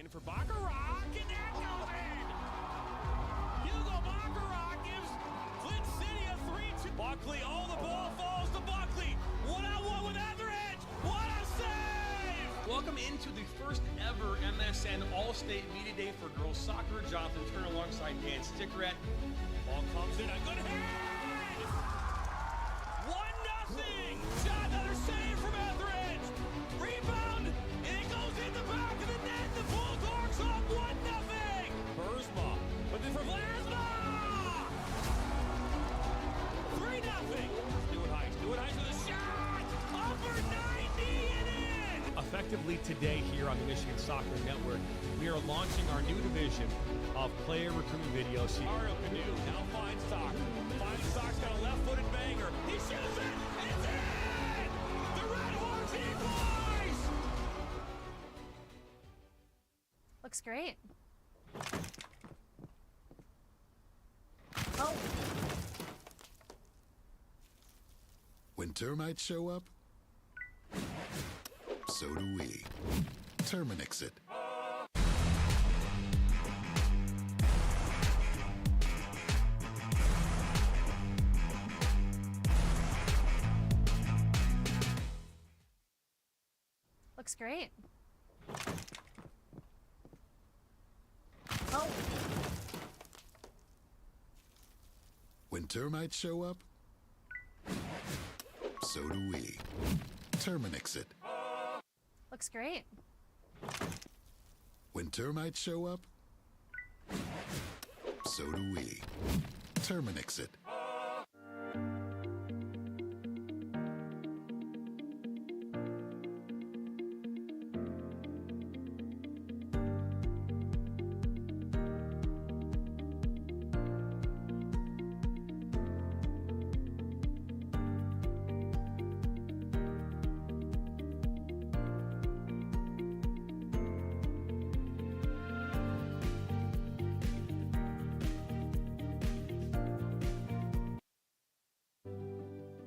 In for Baccarat, and that goes in! Hugo Baccarat gives Flint City a 3-2. Buckley, oh, the ball falls to Buckley. One-on-one with Etheridge. What a save! Welcome into the first ever MSN All-State Media Day for girls soccer. Jonathan Turner alongside Dan Stickerett. Ball comes in, a good hit! 1-0. Shot, another save from Etheridge. Rebound, and it goes in the back of the net. The Bulldogs up 1-0. Burzma, but then for Vlasma! 3-0. Stewart Heiss with a shot! Upper 90 and in! Effectively today here on the Michigan Soccer Network, we are launching our new division of player recruitment videos. Mario Canoe now finds Stock. Finds Stock's got a left-footed banger. He shoots it, and it's in! The Red Hawks equalize! Looks great. Oh. When termites show up, so do we. Terminix it. Looks great. Oh. When termites show up, so do we. Terminix it. Looks great. When termites show up, so do we. Terminix it.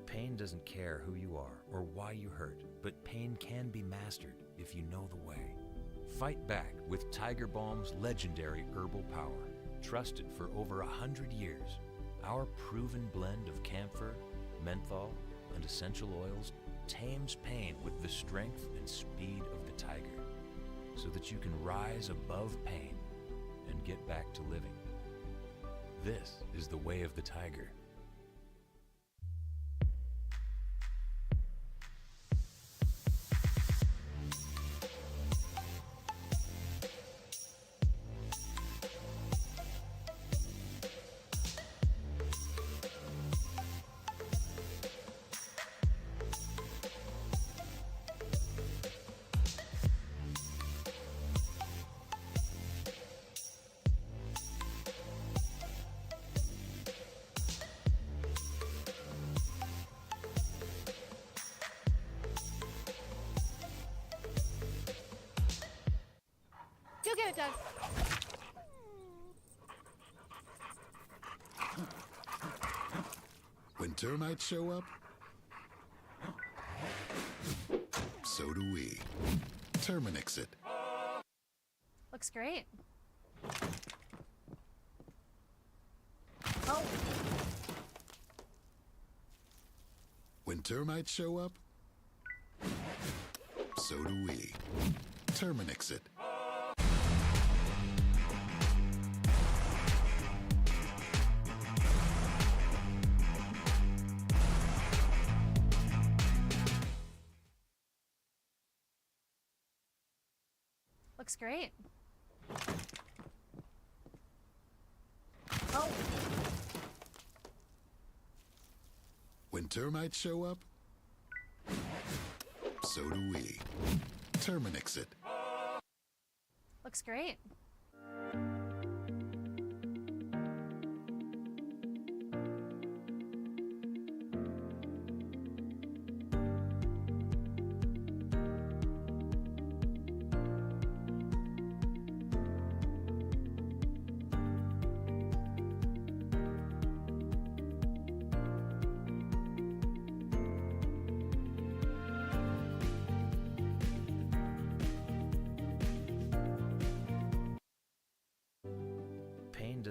Pain doesn't care who you are or why you hurt, but pain can be mastered if you know the way. Fight back with Tiger Balm's legendary herbal power. Trusted for over 100 years, our proven blend of camphor, menthol, and essential oils tames pain with the strength and speed of the tiger, so that you can rise above pain and get back to living. This is the way of the tiger. You get it, Doug. When termites show up, so do we. Terminix it. Looks great. Oh. When termites show up, so do we. Terminix it. Looks great. Oh. When termites show up, so do we. Terminix it. Looks great.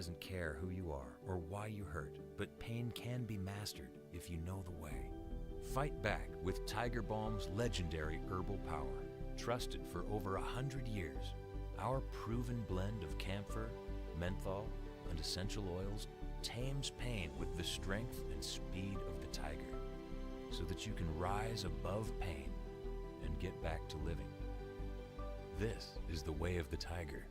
doesn't care who you are or why you hurt, but pain can be mastered if you know the way. Fight back with Tiger Balm's legendary herbal power. Trusted for over 100 years, our proven blend of camphor, menthol, and essential oils tames pain with the strength and speed of the tiger, so that you can rise above pain and get back to living. This is the way of the tiger.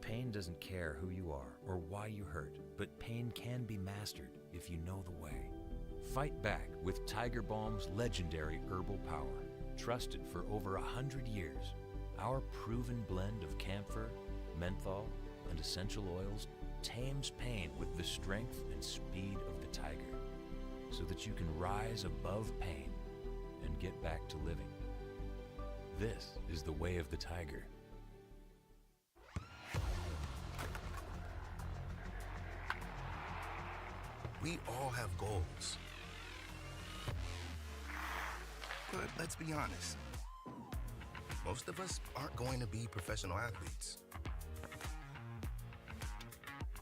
Pain doesn't care who you are or why you hurt, but pain can be mastered if you know the way. Fight back with Tiger Balm's legendary herbal power. Trusted for over 100 years, our proven blend of camphor, menthol, and essential oils tames pain with the strength and speed of the tiger, so that you can rise above pain and get back to living. This is the way of the tiger. We all have goals. But let's be honest, most of us aren't going to be professional athletes.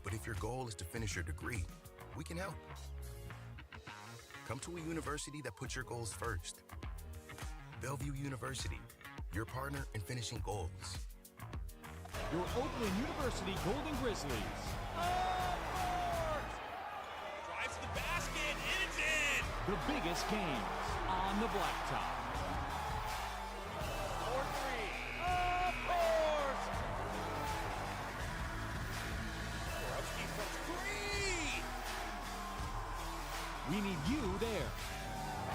But if your goal is to finish your degree, we can help. Come to a university that puts your goals first. Bellevue University, your partner in finishing goals. Your Oakland University Golden Grizzlies. Drives to the basket, and it's in! The biggest games on the blacktop. For three. Of course! Borowski from three! We need you there.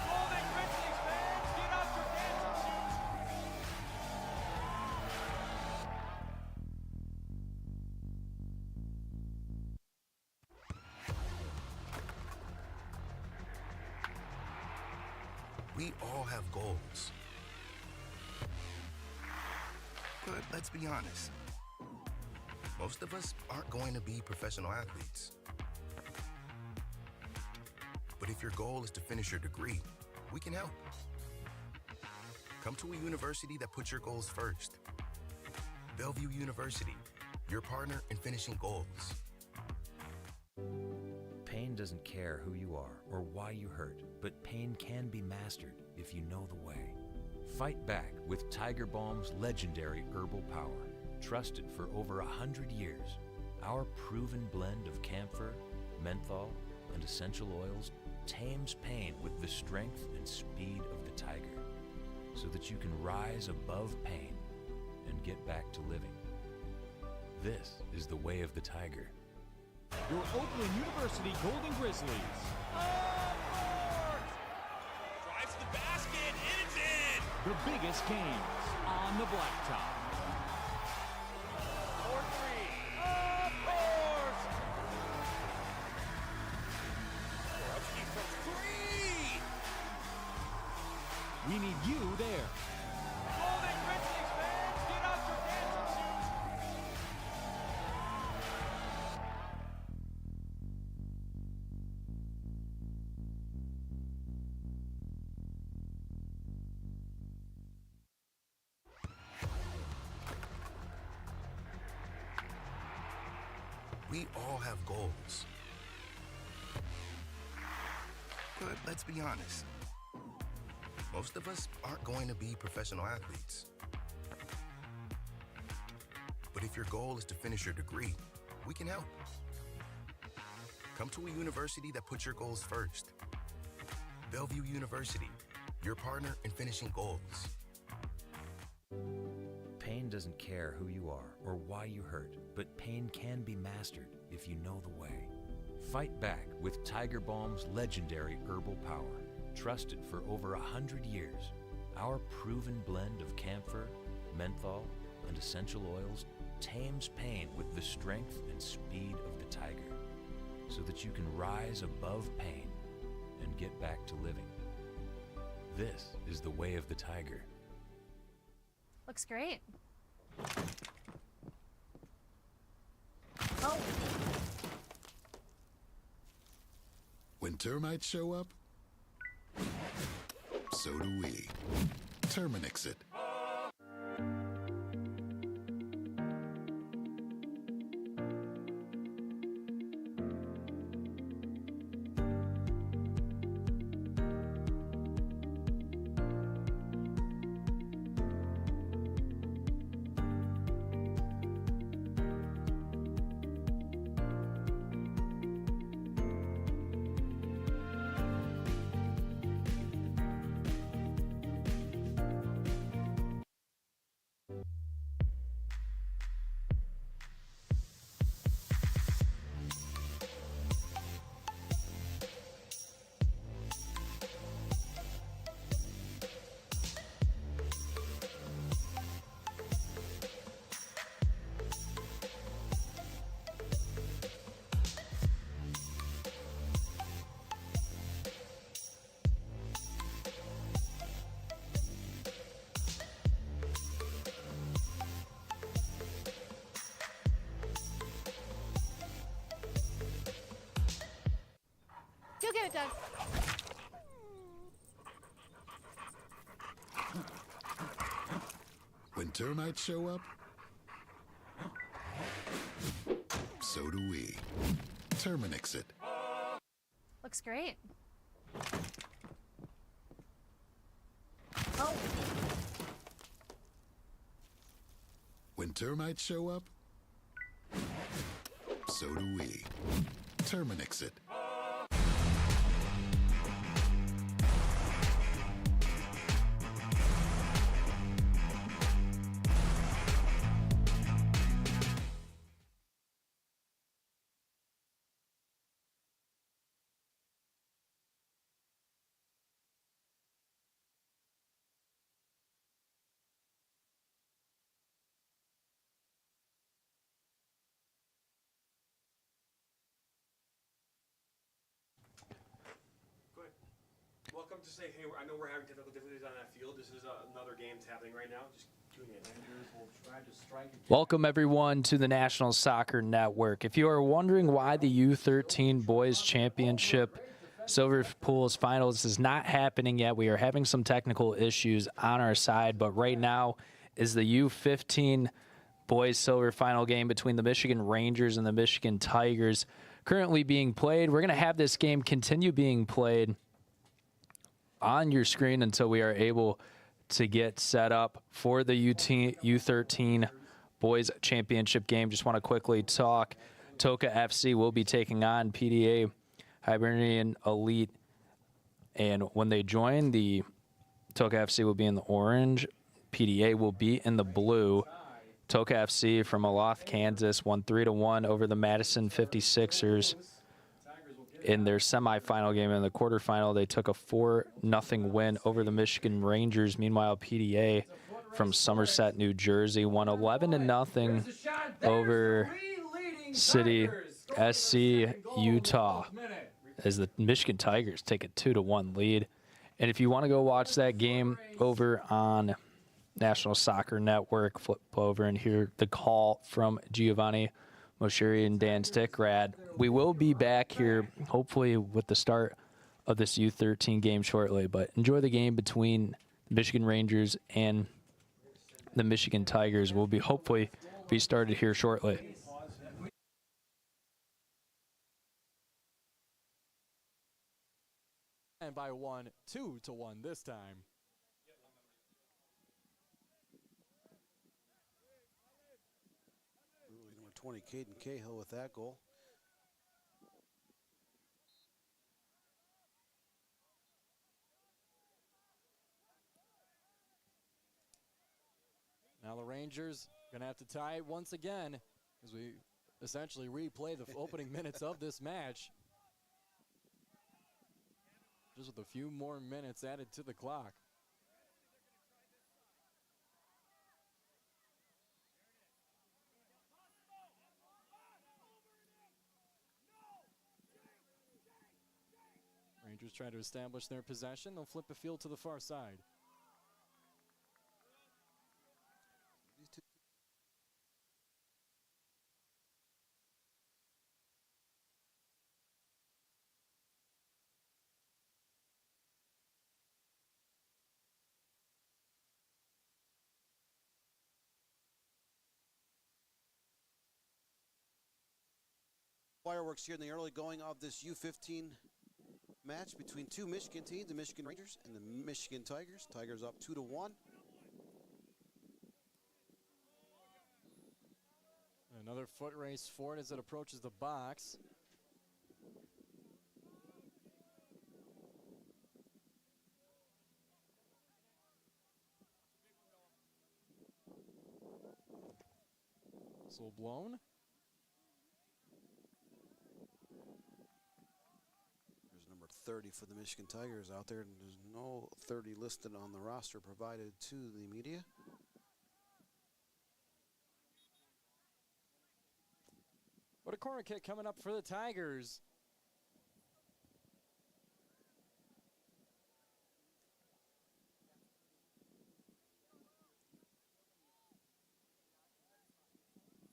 Golden Grizzlies fans, get up your dancing shoes! We all have goals. But let's be honest, most of us aren't going to be professional athletes. But if your goal is to finish your degree, we can help. Come to a university that puts your goals first. Bellevue University, your partner in finishing goals. Pain doesn't care who you are or why you hurt, but pain can be mastered if you know the way. Fight back with Tiger Balm's legendary herbal power. Trusted for over 100 years, our proven blend of camphor, menthol, and essential oils tames pain with the strength and speed of the tiger, so that you can rise above pain and get back to living. This is the way of the tiger. Your Oakland University Golden Grizzlies. Drives to the basket, and it's in! The biggest games on the blacktop. For three. Of course! Borowski from three! We need you there. Golden Grizzlies fans, get up your dancing shoes! We all have goals. But let's be honest, most of us aren't going to be professional athletes. But if your goal is to finish your degree, we can help. Come to a university that puts your goals first. Bellevue University, your partner in finishing goals. Pain doesn't care who you are or why you hurt, but pain can be mastered if you know the way. Fight back with Tiger Balm's legendary herbal power. Trusted for over 100 years, our proven blend of camphor, menthol, and essential oils tames pain with the strength and speed of the tiger, so that you can rise above pain and get back to living. This is the way of the tiger. Looks great. Oh. When termites show up, so do we. Terminix it. You'll get it, Doug. When termites show up, so do we. Terminix it. Looks great. Oh. When termites show up, so do we. Terminix it. Welcome to say, hey, I know we're having technical difficulties on that field. This is another game that's happening right now. Just tune in. Welcome, everyone, to the National Soccer Network. If you are wondering why the U13 Boys Championship Silver Pools Finals is not happening yet, we are having some technical issues on our side, but right now is the U15 Boys Silver Final game between the Michigan Rangers and the Michigan Tigers currently being played. We're going to have this game continue being played on your screen until we are able to get set up for the U13 Boys Championship game. Just want to quickly talk. TOCA FC will be taking on PDA Hibernian Elite, and when they join, the TOCA FC will be in the orange, PDA will be in the blue. TOCA FC from Olathe, Kansas won 3-1 over the Madison 56ers in their semifinal game. In the quarterfinal, they took a 4-0 win over the Michigan Rangers. Meanwhile, PDA from Somerset, New Jersey won 11-0 over City SC Utah as the Michigan Tigers take a 2-1 lead. And if you want to go watch that game over on National Soccer Network, flip over and hear the call from Giovanni Moshiri and Dan Stickrad. We will be back here, hopefully, with the start of this U13 game shortly. But enjoy the game between the Michigan Rangers and the Michigan Tigers. Will be hopefully be started here shortly. And by 2-1 this time. Number 20, Caden Cahill with that goal. Now the Rangers going to have to tie it once again as we essentially replay the opening minutes of this match. just with a few more minutes added to the clock. Rangers try to establish their possession. They'll flip the field to the far side. Fireworks here in the early going of this U15 match between two Michigan teams, the Michigan Rangers and the Michigan Tigers. Tigers up 2-1. Another foot race for it as it approaches the box. Whistle blown. There's number 30 for the Michigan Tigers out there, and there's no 30 listed on the roster provided to the media. What a corner kick coming up for the Tigers.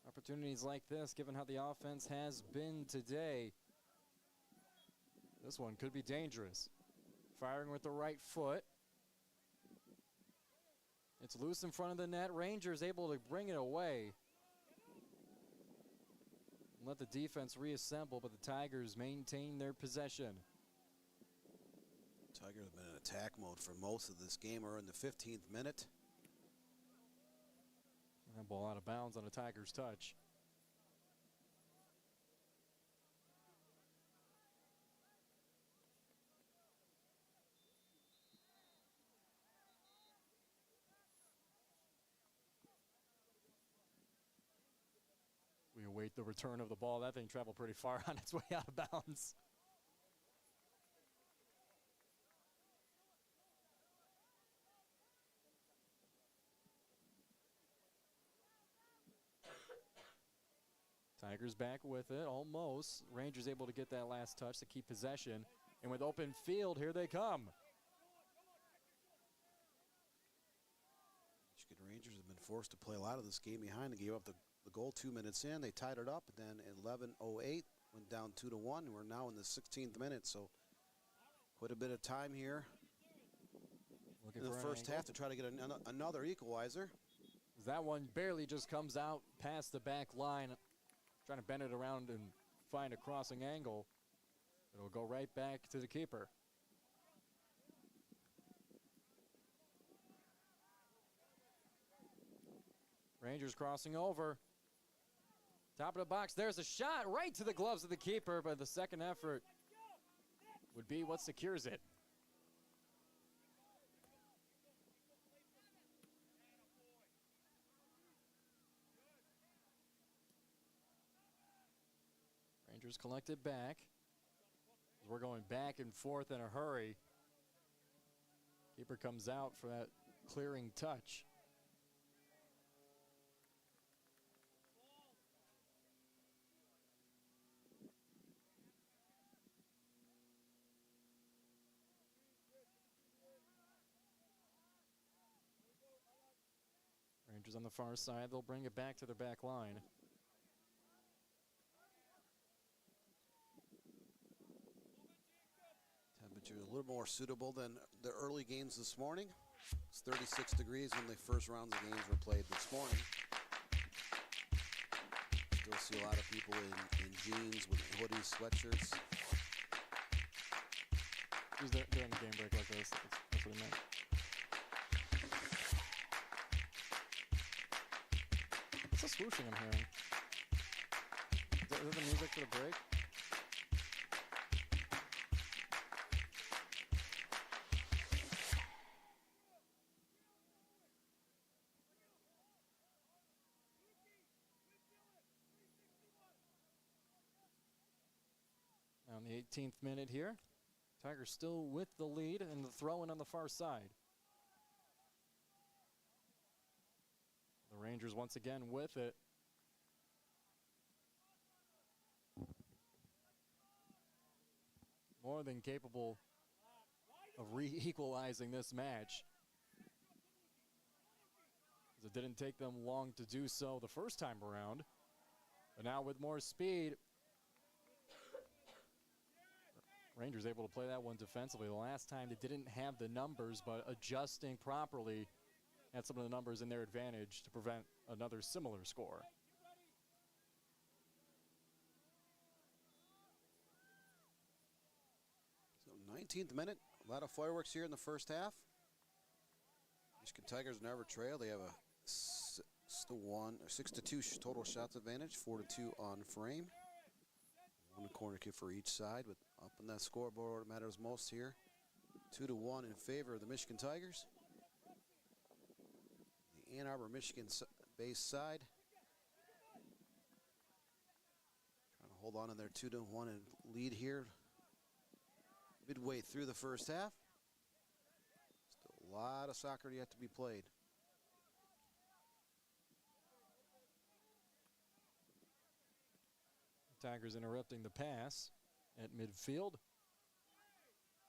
Opportunities like this, given how the offense has been today. This one could be dangerous. Firing with the right foot. It's loose in front of the net. Rangers able to bring it away. Let the defense reassemble, but the Tigers maintain their possession. Tigers have been in attack mode for most of this game. We're in the 15th minute. That ball out of bounds on a Tigers touch. We await the return of the ball. That thing traveled pretty far on its way out of bounds. Tigers back with it, almost. Rangers able to get that last touch to keep possession. And with open field, here they come. Michigan Rangers have been forced to play a lot of this game behind. They gave up the goal 2 minutes in. They tied it up, and then at 11:08 went down 2-1. We're now in the 16th minute, so quite a bit of time here in the first half to try to get another equalizer. That one barely just comes out past the back line. Trying to bend it around and find a crossing angle. It'll go right back to the keeper. Rangers crossing over. Top of the box, there's a shot right to the gloves of the keeper, but the second effort would be what secures it. Rangers collect it back. We're going back and forth in a hurry. Keeper comes out for that clearing touch. Rangers on the far side, they'll bring it back to their back line. Temperature a little more suitable than the early games this morning. It's 36 degrees when the first rounds of games were played this morning. Still see a lot of people in jeans with hoodies, sweatshirts. During the game break like this, that's what I meant. What's the swooshing I'm hearing? Is that the music for the break? On the 18th minute here, Tigers still with the lead and the throw-in on the far side. The Rangers once again with it. More than capable of re-equalizing this match. It didn't take them long to do so the first time around. But now with more speed, Rangers able to play that one defensively. The last time they didn't have the numbers, but adjusting properly had some of the numbers in their advantage to prevent another similar score. So 19th minute, a lot of fireworks here in the first half. Michigan Tigers never trail. They have a 6-2 total shots advantage, 4-2 on frame. One corner kick for each side, but up on that scoreboard matters most here. 2-1 in favor of the Michigan Tigers. The Ann Arbor, Michigan base side. Trying to hold on to their 2-1 and lead here. Midway through the first half. Still a lot of soccer yet to be played. Tigers interrupting the pass at midfield.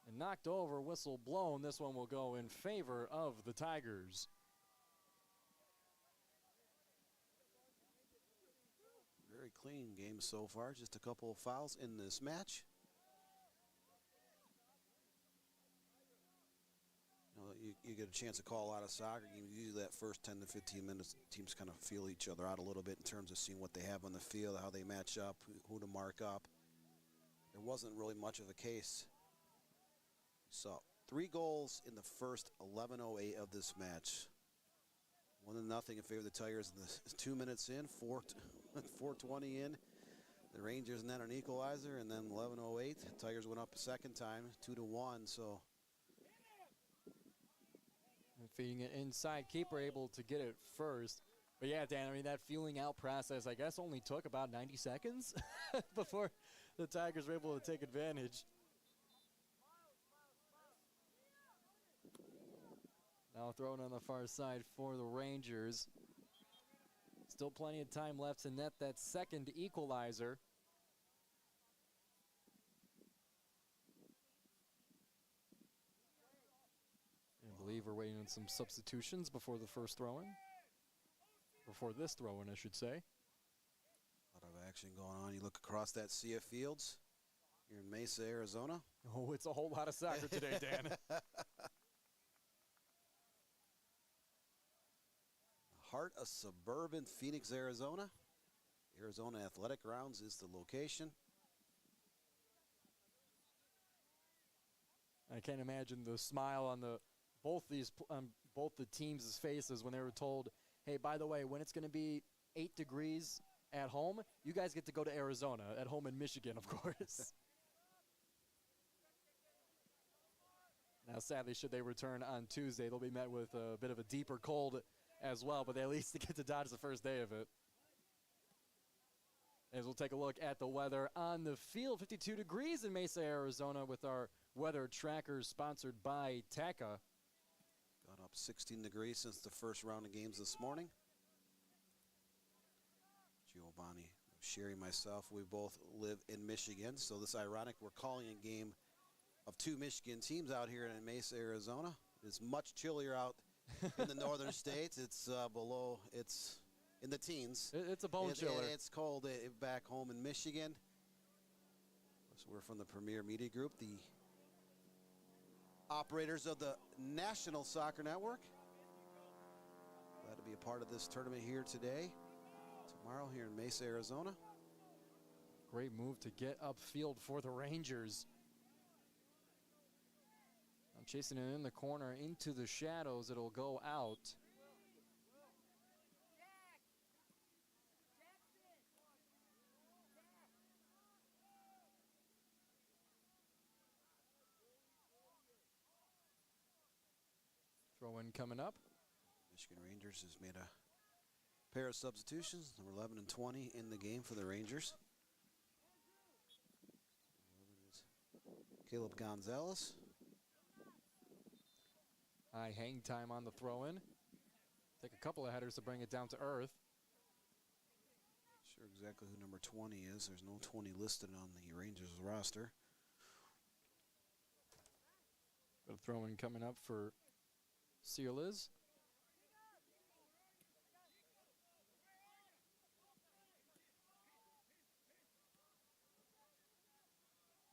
And knocked over, whistle blown. This one will go in favor of the Tigers. Very clean game so far. Just a couple of fouls in this match. You get a chance to call out a soccer game. Usually that first 10 to 15 minutes, teams kind of feel each other out a little bit in terms of seeing what they have on the field, how they match up, who to mark up. There wasn't really much of a case. So 3 goals in the first 11:08 of this match. 1-0 in favor of the Tigers. In the 2 minutes in, 4:20 in. The Rangers net an equalizer, and then 11:08. Tigers went up a second time, 2-1. So. Feeding it inside, keeper able to get it first. But yeah, Dan, I mean, that feeling out process, I guess, only took about 90 seconds before the Tigers were able to take advantage. Now thrown on the far side for the Rangers. Still plenty of time left to net that second equalizer. I believe we're waiting on some substitutions before the first throw-in. Before this throw-in, I should say. A lot of action going on. You look across that sea of fields here in Mesa, Arizona. Oh, it's a whole lot of soccer today, Dan. Heart of suburban Phoenix, Arizona. Arizona Athletic Grounds is the location. I can't imagine the smile on both the teams' faces when they were told, hey, by the way, when it's going to be 8 degrees at home, you guys get to go to Arizona, at home in Michigan, of course. Now, sadly, should they return on Tuesday, they'll be met with a bit of a deeper cold as well, but they at least get to dodge the first day of it. As we'll take a look at the weather on the field, 52 degrees in Mesa, Arizona, with our weather trackers sponsored by TOCA. Gone up 16 degrees since the first round of games this morning. Giovanni, Sherry, myself, we both live in Michigan, so this ironic, we're calling a game of 2 Michigan teams out here in Mesa, Arizona. It's much chillier out in the northern states. It's below, it's in the teens. It's a bone chiller. It's cold back home in Michigan. So we're from the Premier Media Group, the operators of the National Soccer Network. Glad to be a part of this tournament here today. Tomorrow here in Mesa, Arizona. Great move to get upfield for the Rangers. I'm chasing it in the corner into the shadows. It'll go out. Throw in coming up. Michigan Rangers has made a pair of substitutions, number 11 and 20 in the game for the Rangers. Caleb Gonzalez. High hang time on the throw-in. Take a couple of headers to bring it down to earth. Sure exactly who number 20 is. There's no 20 listed on the Rangers roster. Got a throw-in coming up for Searles.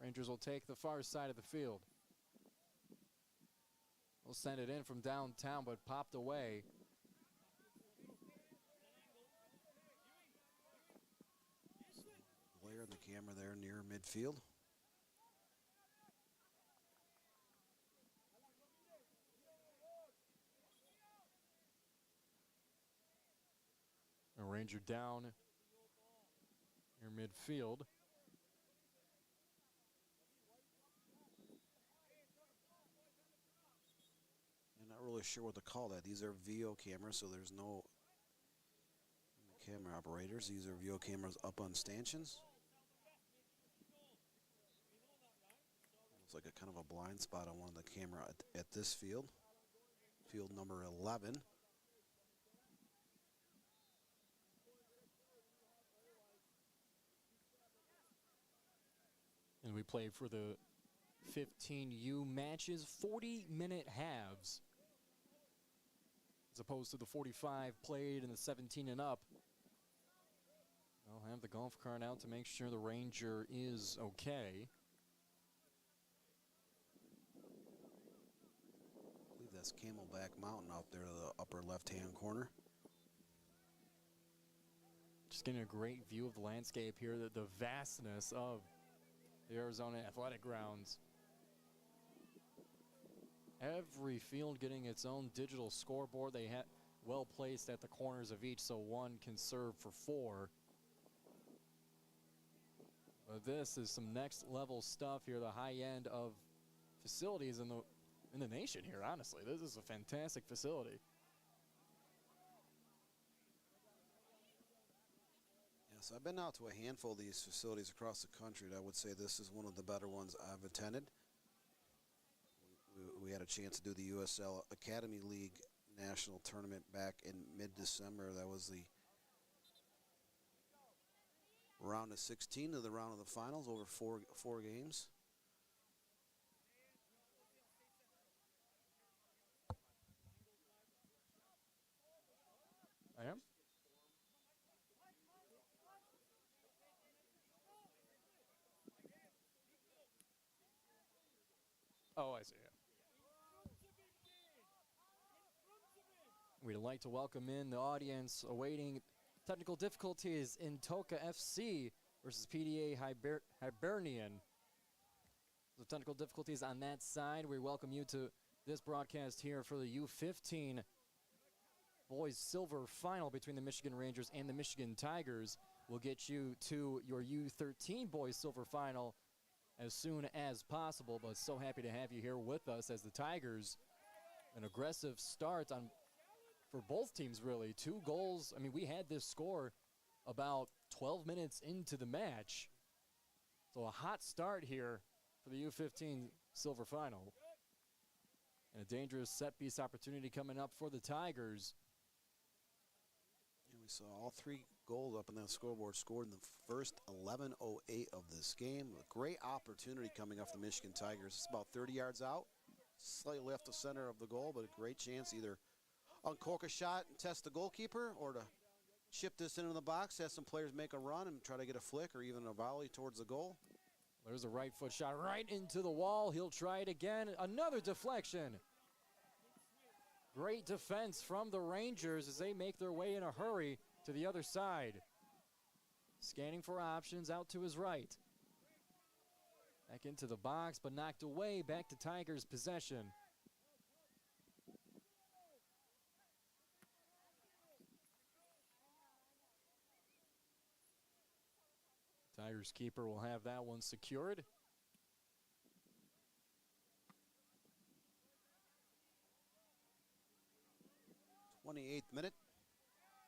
Rangers will take the far side of the field. We'll send it in from downtown, but popped away. Glare in the camera there near midfield. A Ranger down near midfield. I'm not really sure what to call that. These are VO cameras, so there's no camera operators. These are VO cameras up on stanchions. Looks like a kind of a blind spot on one of the camera at this field. Field number 11. And we play for the 15U matches, 40-minute halves, as opposed to the 45 played in the 17 and up. I'll have the golf cart out to make sure the Ranger is okay. I believe that's Camelback Mountain out there to the upper left-hand corner. Just getting a great view of the landscape here, the vastness of the Arizona Athletic Grounds. Every field getting its own digital scoreboard. They have well placed at the corners of each, so one can serve for 4. But this is some next level stuff here, the high end of facilities in the nation here, honestly. This is a fantastic facility. Yes, I've been out to a handful of these facilities across the country, and I would say this is one of the better ones I've attended. We had a chance to do the USL Academy League National Tournament back in mid-December. That was the round of 16 to the round of the finals over four games. I am. Oh, I see. Yeah. We'd like to welcome in the audience awaiting technical difficulties in TOCA FC versus PDA Hibernian. So technical difficulties on that side. We welcome you to this broadcast here for the U15 boys silver final between the Michigan Rangers and the Michigan Tigers. We'll get you to your U13 boys silver final as soon as possible, but so happy to have you here with us as the Tigers, an aggressive start for both teams, really. 2 goals. I mean, we had this score about 12 minutes into the match. So a hot start here for the U15 silver final. And a dangerous set-piece opportunity coming up for the Tigers. And we saw all 3 goals up on that scoreboard scored in the first 11:08 of this game. A great opportunity coming off the Michigan Tigers. It's about 30 yards out, slightly left the center of the goal, but a great chance either uncork a shot and test the goalkeeper, or to chip this into the box, have some players make a run and try to get a flick or even a volley towards the goal. There's a right foot shot right into the wall. He'll try it again. Another deflection. Great defense from the Rangers as they make their way in a hurry to the other side. Scanning for options out to his right. Back into the box, but knocked away. Back to Tigers' possession. Tigers keeper will have that one secured. '28th minute.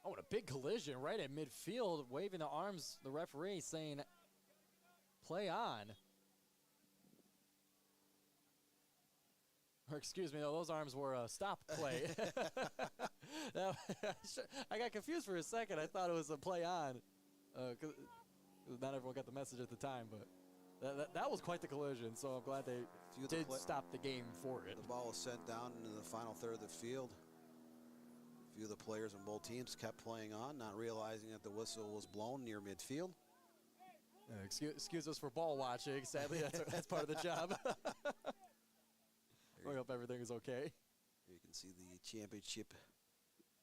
Oh, and a big collision right at midfield, waving the arms, the referee saying, play on. Or excuse me, no, those arms were a stop play. Now, I got confused for a second. I thought it was a play on. 'Cause not everyone got the message at the time, but that was quite the collision, so I'm glad they did stop the game for it. The ball was sent down into the final third of the field. A few of the players on both teams kept playing on, not realizing that the whistle was blown near midfield. Excuse us for ball watching. Sadly, that's part of the job. We hope everything is okay. You can see the championship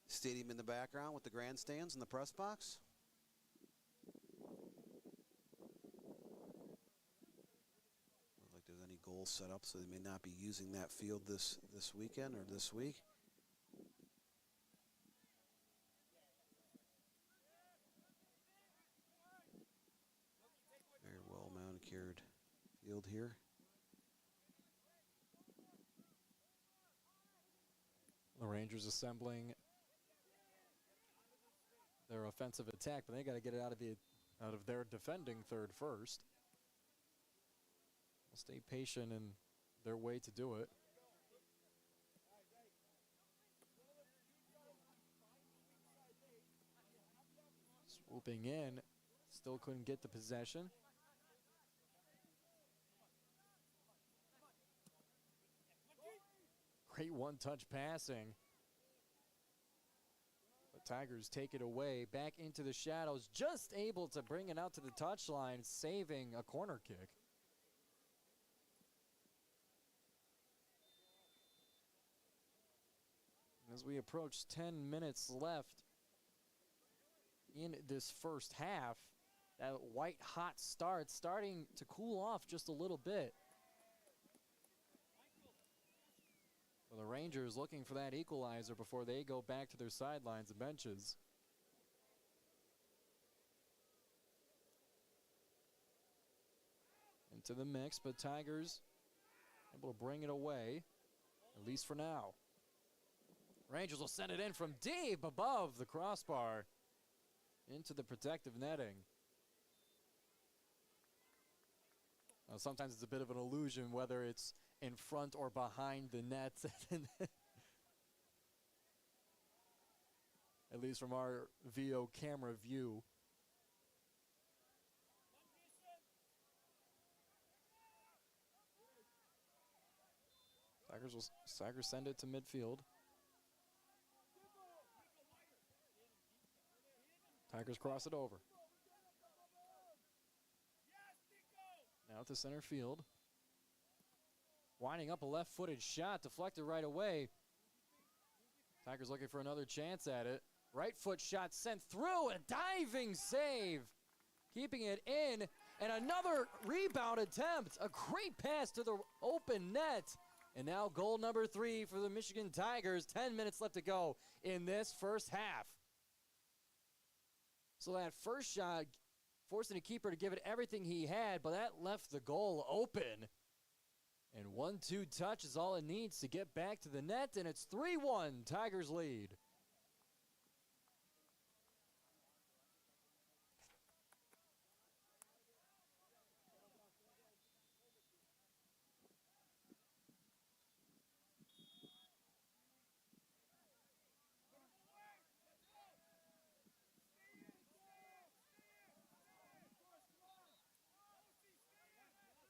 stadium in the background with the grandstands and the press box. Look like there's any goals set up, so they may not be using that field this weekend or this week. Very well manicured field here. The Rangers assembling their offensive attack, but they got to get it out of their defending third first. They'll stay patient in their way to do it. Swooping in, still couldn't get the possession. Great one-touch passing. But Tigers take it away, back into the shadows, just able to bring it out to the touchline, saving a corner kick. As we approach 10 minutes left in this first half, that white-hot start starting to cool off just a little bit. Well, the Rangers looking for that equalizer before they go back to their sidelines and benches. Into the mix, but Tigers able to bring it away, at least for now. Rangers will send it in from deep above the crossbar into the protective netting. Sometimes it's a bit of an illusion whether it's in front or behind the net. At least from our VO camera view. Tigers send it to midfield. Tigers cross it over. Now to center field. Winding up a left-footed shot, deflected right away. Tigers looking for another chance at it. Right foot shot sent through, a diving save. Keeping it in, and another rebound attempt. A great pass to the open net. And now goal number 3 for the Michigan Tigers. 10 minutes left to go in this first half. So that first shot, forcing the keeper to give it everything he had, but that left the goal open. And 1-2 touch is all it needs to get back to the net, and it's 3-1, Tigers lead.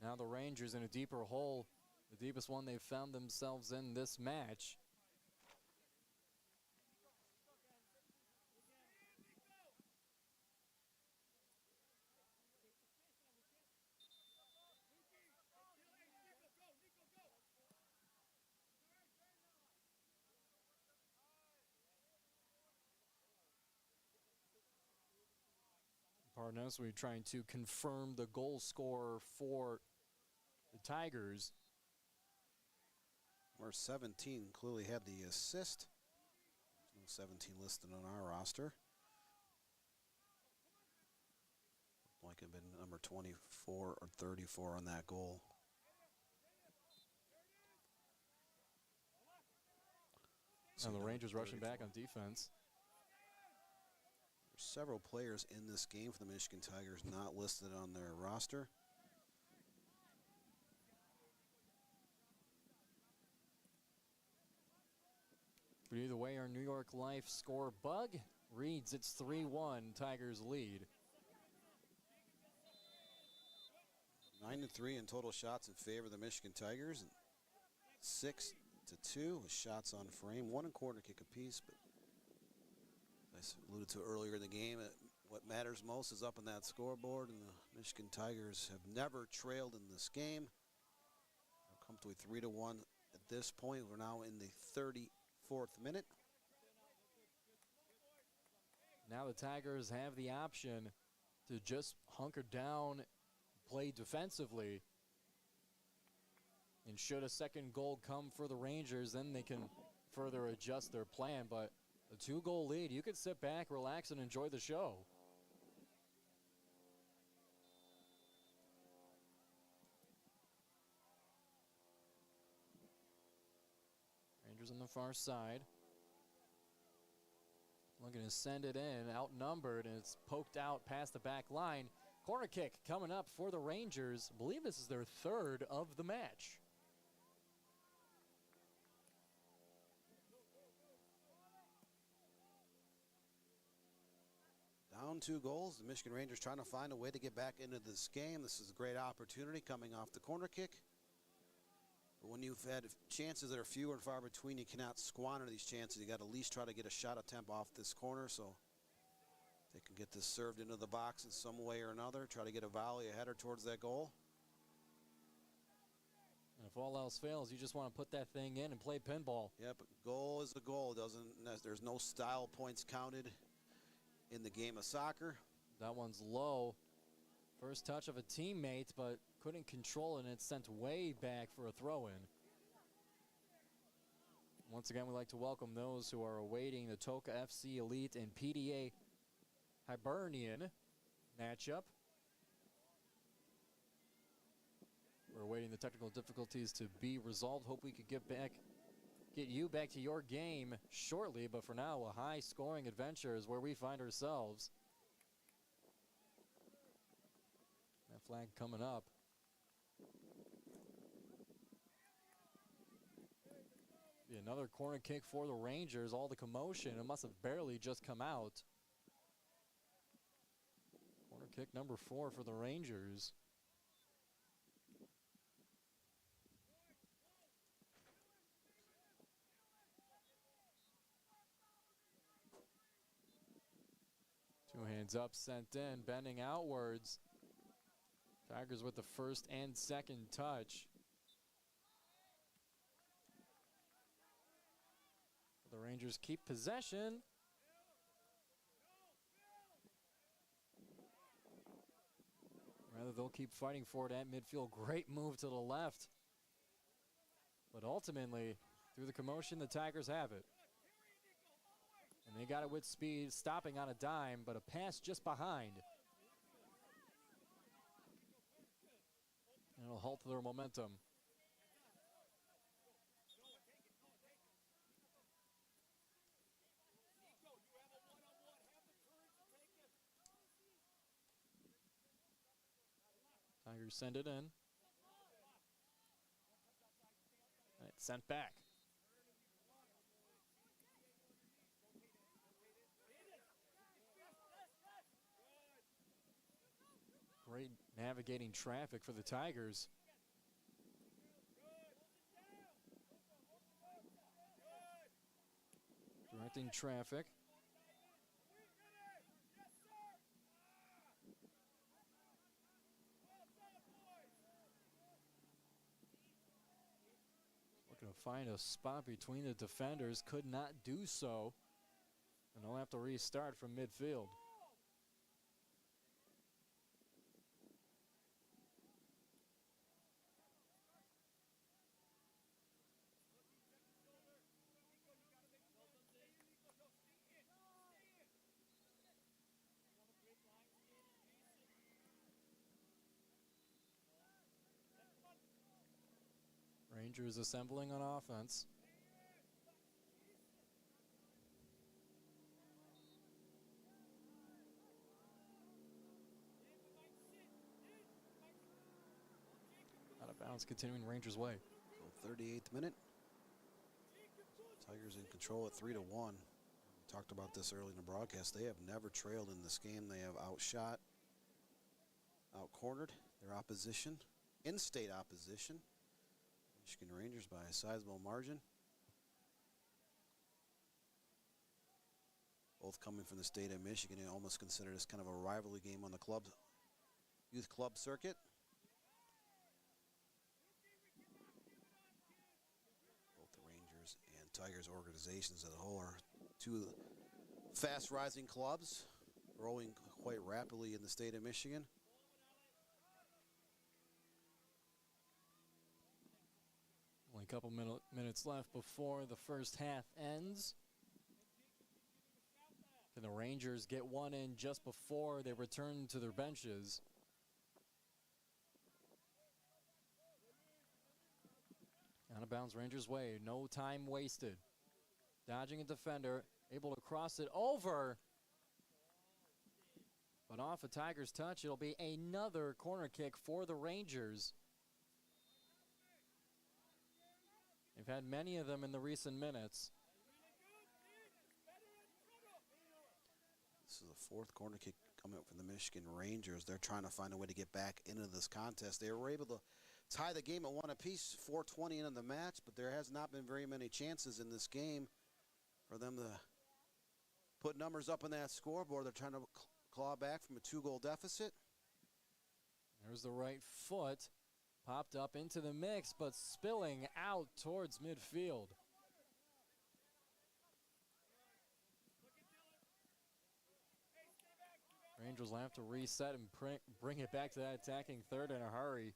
Now the Rangers in a deeper hole, the deepest one they've found themselves in this match. Pardon us, we're trying to confirm the goal scorer for the Tigers. Where 17 clearly had the assist. There's no 17 listed on our roster. Like it had been number 24 or 34 on that goal. And the Rangers rushing back on defense. There's several players in this game for the Michigan Tigers not listed on their roster. But either way, our New York Life score bug reads it's 3-1 Tigers lead. 9-3 in total shots in favor of the Michigan Tigers, and 6-2 with shots on frame, 1 in corner kick apiece. But as I alluded to earlier in the game, what matters most is up on that scoreboard, and the Michigan Tigers have never trailed in this game. They've come to a 3-1 at this point. We're now in the 34th minute. Now the Tigers have the option to just hunker down, play defensively. And should a second goal come for the Rangers, then they can further adjust their plan. But a 2-goal lead, you can sit back, relax, and enjoy the show. Rangers on the far side. Looking to send it in, outnumbered, and it's poked out past the back line. Corner kick coming up for the Rangers. I believe this is their 3rd of the match. Down 2 goals. The Michigan Rangers trying to find a way to get back into this game. This is a great opportunity coming off the corner kick. But when you've had chances that are fewer and far between, you cannot squander these chances. You got to at least try to get a shot attempt off this corner, so they can get this served into the box in some way or another. Try to get a volley, a header towards that goal. And if all else fails, you just want to put that thing in and play pinball. Yeah, but goal is a goal. There's no style points counted in the game of soccer. That one's low. First touch of a teammate, but couldn't control it, and it's sent way back for a throw-in. Once again, we'd like to welcome those who are awaiting the TOCA FC Elite and PDA Hibernian matchup. We're awaiting the technical difficulties to be resolved. Hope we could get you back to your game shortly, but for now, a high-scoring adventure is where we find ourselves. That flag coming up. Be another corner kick for the Rangers. All the commotion, it must have barely just come out. Corner kick number 4 for the Rangers. Two hands up, sent in, bending outwards. Tigers with the first and second touch. The Rangers keep possession. Rather, they'll keep fighting for it at midfield. Great move to the left. But ultimately, through the commotion, the Tigers have it. And they got it with speed, stopping on a dime, but a pass just behind. And it'll halt their momentum. Tigers send it in. It's sent back. Great navigating traffic for the Tigers. Directing traffic. Looking to find a spot between the defenders. Could not do so. And they'll have to restart from midfield. Rangers assembling on offense. Out of bounds, continuing Rangers' way. So 38th minute. Tigers in control at 3-1. We talked about this early in the broadcast. They have never trailed in this game. They have outshot, out-cornered their opposition, in-state opposition. Michigan Rangers by a sizable margin. Both coming from the state of Michigan and almost considered as kind of a rivalry game on the youth club circuit. Both the Rangers and Tigers organizations as a whole are two fast rising clubs, growing quite rapidly in the state of Michigan. Only a couple minutes left before the first half ends. Can the Rangers get one in just before they return to their benches? Out of bounds Rangers way, no time wasted. Dodging a defender, able to cross it over. But off a Tigers touch, it'll be another corner kick for the Rangers. They've had many of them in the recent minutes. This is the fourth corner kick coming up from the Michigan Rangers. They're trying to find a way to get back into this contest. They were able to tie the game at 1 apiece, 4:20 into the match, but there has not been very many chances in this game for them to put numbers up on that scoreboard. They're trying to claw back from a 2-goal deficit. There's the right foot. Popped up into the mix, but spilling out towards midfield. Rangers will have to reset and bring it back to that attacking third in a hurry.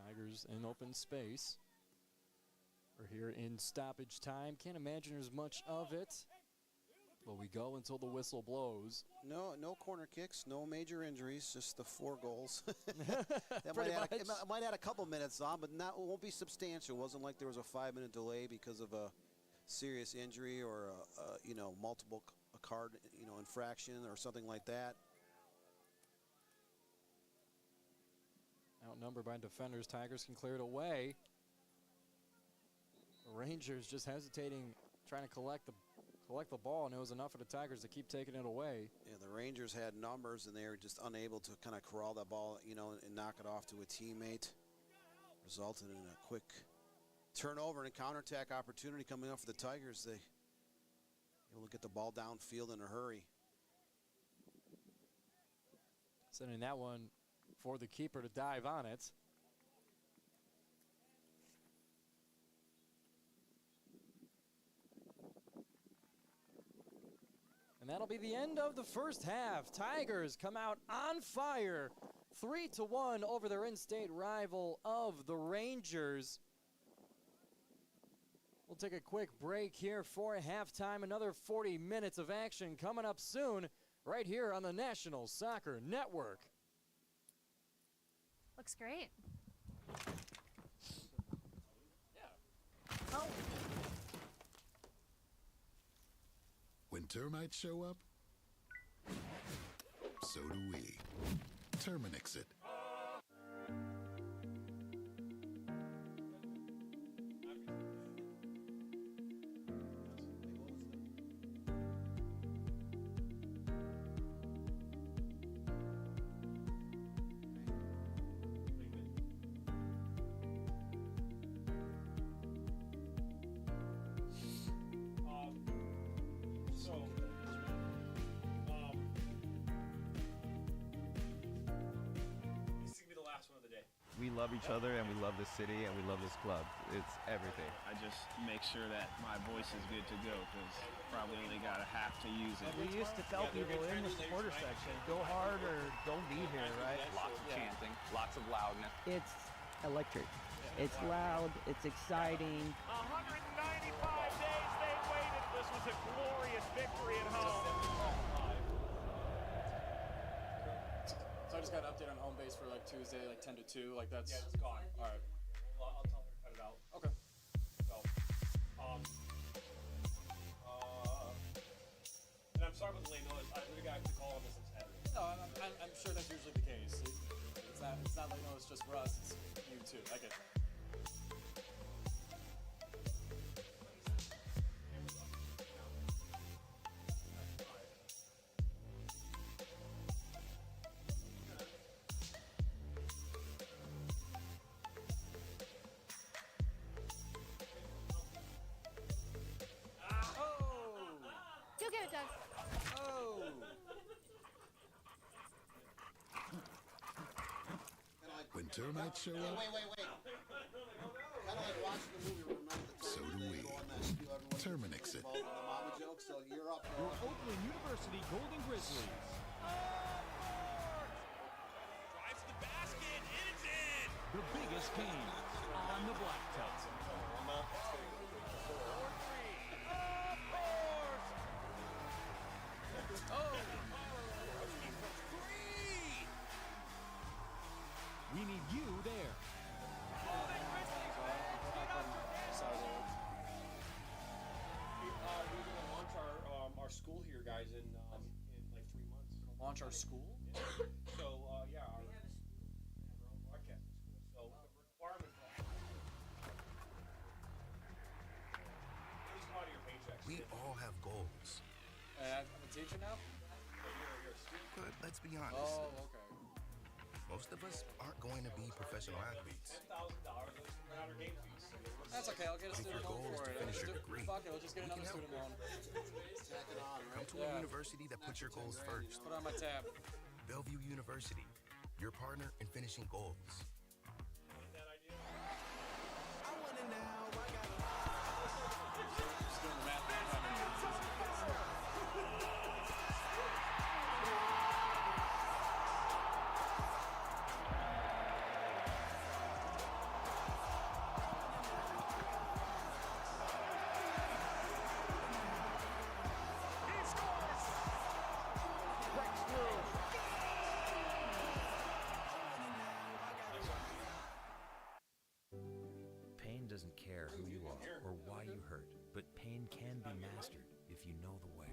Tigers in open space. We're here in stoppage time. Can't imagine there's much of it, but we go until the whistle blows. No corner kicks, no major injuries, just the 4 goals. That Pretty might add a couple minutes on, but it won't be substantial. It wasn't like there was a 5-minute delay because of a serious injury or a multiple card infraction or something like that. Outnumbered by defenders, Tigers can clear it away. The Rangers just hesitating, trying to collect the ball, and it was enough for the Tigers to keep taking it away. Yeah, the Rangers had numbers, and they were just unable to kind of corral that ball, and knock it off to a teammate. Resulted in a quick turnover and a counterattack opportunity coming up for the Tigers. They able to get the ball downfield in a hurry. Sending that one for the keeper to dive on it. And that'll be the end of the first half. Tigers come out on fire, 3-1 over their in-state rival of the Rangers. We'll take a quick break here for halftime. Another 40 minutes of action coming up soon, right here on the National Soccer Network. Looks great. Oh. When termites show up, so do we. Terminix it. We love each other, and we love this city, and we love this club. It's everything. I just make sure that my voice is good to go, because probably only got a half to use it. We used to tell people in the supporter section, go hard or don't be here, right? Lots of chanting, lots of loudness. It's electric. It's loud. It's exciting. 195 days they waited. This was a glorious victory at home. So I just got an update on home base for like Tuesday, like 10 to 2. Like that's. Yeah, it's gone. All right. Well, I'll tell her to cut it out. Okay. So, and I'm sorry about the late notice. I really got to call on this on Saturday. No, I'm sure that's usually the case. It's not like, no, it's just for us. It's you too. I get that. Go get it, Doug. Oh! When termites show up, Wait. Kind of like watching the movie Remember the so do we. Terminix it. The mama joke, so you're up. Your Oakland University Golden Grizzlies. Drives the basket, and it's in. The biggest games on the blacktop. We need you there. We're going to launch our school here, guys, in like 3 months. Launch our school? So, yeah, we have our own broadcasting school. So, the requirement for out of your paychecks. We all have goals. I'm a teacher now? You're a student. But let's be honest. Oh, okay. Most of us aren't going to be professional athletes. $10,000 out our game fees. That's okay. I'll get a But if student your loan goal is for to it. finish your degree, Fuck it. We'll just get we can another help. student loan. Come to a university that puts your goals first. Put it on my tab. Bellevue University, your partner in finishing goals. Just doing the math behind it. He scores! Breaks through. Pain doesn't care who you are or why you hurt, but pain can be mastered if you know the way.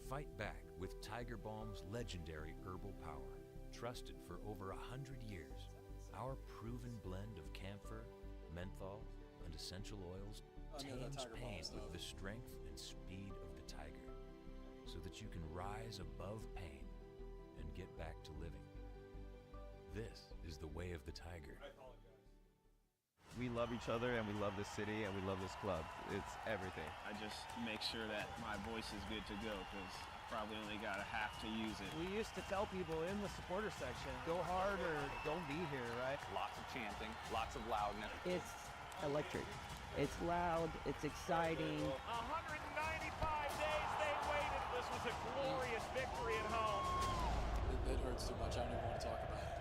Fight back with Tiger Balm's legendary herbal power. Trusted for over 100 years, our proven blend of camphor, menthol, and essential oils tames pain with the strength and speed of the tiger, so that you can rise above pain and get back to living. This is the way of the tiger. We love each other, and we love this city, and we love this club. It's everything. I just make sure that my voice is good to go because probably only got a half to use it. We used to tell people in the supporter section, go hard or don't be here, right? Lots of chanting, lots of loudness. It's electric. It's loud. It's exciting. 195 days they waited. This was a glorious victory at home. It hurts too much. I don't even want to talk about it.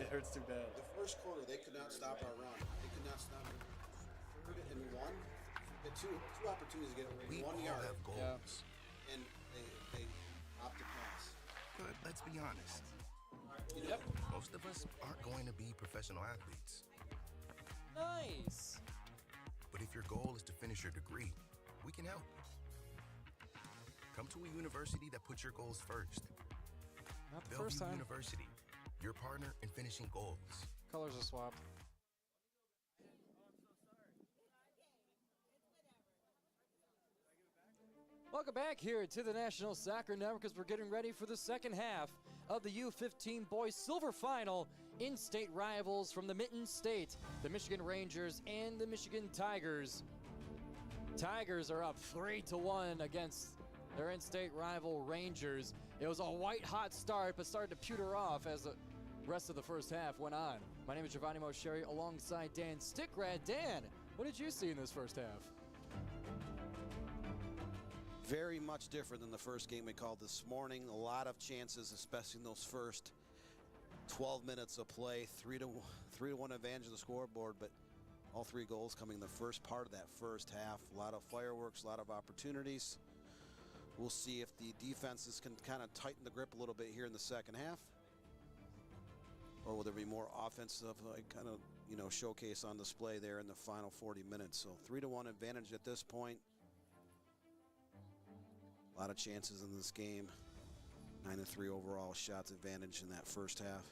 It hurts too bad. The first quarter, they could not stop our run. They could not stop it. Third and one. Had two opportunities to get it. We 1 all yard. have goals. And they opted to pass. But let's be honest. Yep. Most of us aren't going to be professional athletes. Nice. But if your goal is to finish your degree, we can help. Come to a university that puts your goals first. Not the Bellevue first time. University, your partner in finishing goals. Colors are swapped. Welcome back here to the National Soccer Network as we're getting ready for the second half of the U15 Boys Silver Final. In-state rivals from the Mitten State, the Michigan Rangers and the Michigan Tigers. Tigers are up 3-1 against their in-state rival Rangers. It was a white-hot start, but started to pewter off as the rest of the first half went on. My name is Giovanni Mosheri alongside Dan Stickrad. Dan, what did you see in this first half? Very much different than the first game we called this morning. A lot of chances, especially in those first 12 minutes of play. 3-1 advantage of the scoreboard, but all three goals coming in the first part of that first half. A lot of fireworks, a lot of opportunities. We'll see if the defenses can kind of tighten the grip a little bit here in the second half. Or will there be more offensive, kind of, showcase on display there in the final 40 minutes? So 3-1 advantage at this point. A lot of chances in this game. 9-3 overall shots advantage in that first half.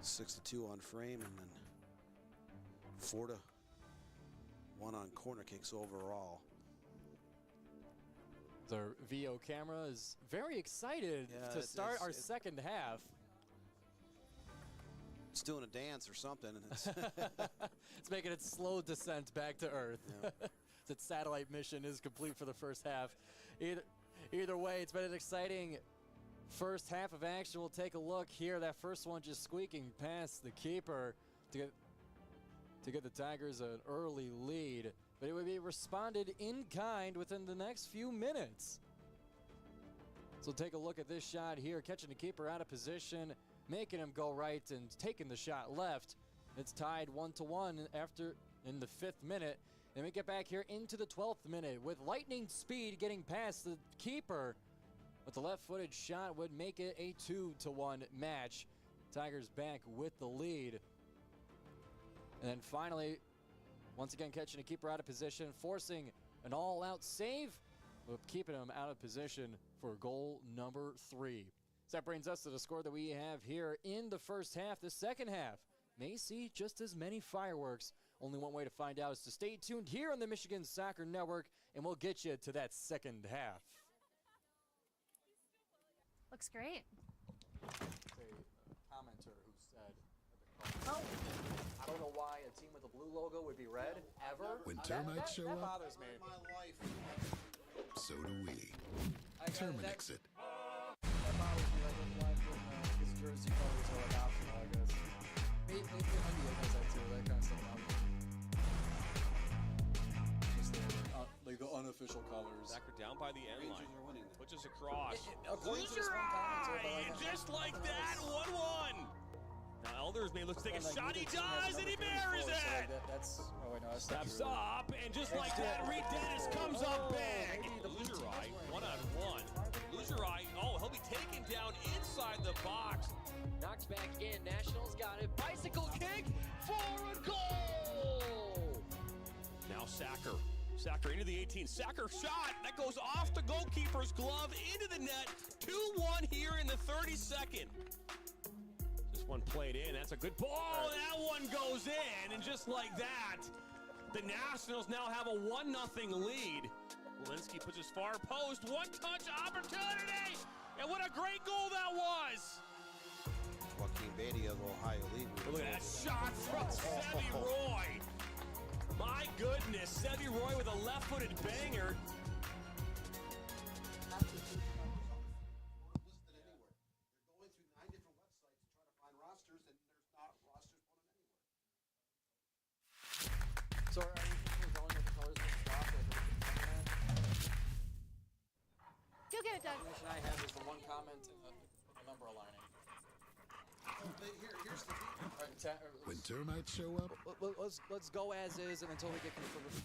6-2 on frame, and then 4-1 on corner kicks overall. The VO camera is very excited to start our second half. It's doing a dance or something. And it's making its slow descent back to Earth. Yeah. Its satellite mission is complete for the first half. Either way, it's been an exciting first half of action. We'll take a look here. That first one just squeaking past the keeper to get the Tigers an early lead. But it would be responded in kind within the next few minutes. So take a look at this shot here, catching the keeper out of position, making him go right and taking the shot left. It's tied 1-1 in the 5th minute. Then we get back here into the 12th minute with lightning speed getting past the keeper. But the left-footed shot would make it a 2-1 match. Tigers back with the lead. And then finally, once again catching a keeper out of position, forcing an all-out save, but keeping him out of position for goal number 3. So that brings us to the score that we have here in the first half. The second half may see just as many fireworks. Only one way to find out is to stay tuned here on the Michigan Soccer Network, and we'll get you to that second half. Looks great. A commenter who said, I don't know why a team with a blue logo would be red, ever. When termites show that up, bothers me. so do we. Terminix it. That bothers me, like his jersey colors are like optional, I guess. Maybe India does that too, that kind of stuff. Just like the unofficial colors. Sacker down by the end line. Pushes across. Loser eye! Just like that, 1-1. Now Elders may look to take a shot. He does, and he buries it. Steps up, and just like that, Reed Dennis comes up big. Loser eye, 1-on-1. Loser eye, he'll be taken down inside the box. Knocks back in. Nationals got it. Bicycle kick for a goal. Now Sacker into the 18. Sacker shot. That goes off the goalkeeper's glove into the net. 2-1 here in the 32nd. This one played in. That's a good ball. That one goes in. And just like that, the Nationals now have a 1-0 lead. Walensky puts his far post. One-touch opportunity. And what a great goal that was. Joaquin Beatty of Ohio League. Look at that shot from Sevi Roy. My goodness, Sevi Roy with a left-footed banger. So are you going with the colors of the stock? Go get it, Doug. The information I have is the one comment and the number aligning. Here's the When termites show up, let's go as is and until we get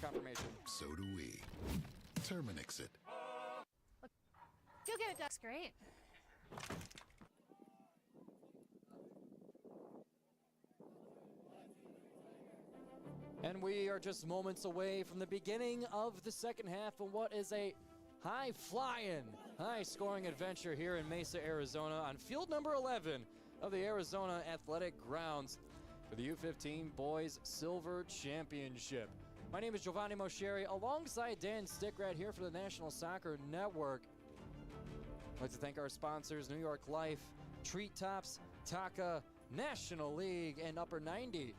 confirmation. so do we. Terminix it. Go get it, Doug. Looks great. And we are just moments away from the beginning of the second half and what is a high-flying, high-scoring adventure here in Mesa, Arizona on field number 11 of the Arizona Athletic Grounds for the U15 Boys Silver Championship. My name is Giovanni Moscheri alongside Dan Stickrad here for the National Soccer Network. I'd like to thank our sponsors, New York Life, Treetops, TOCA, National League, and Upper 90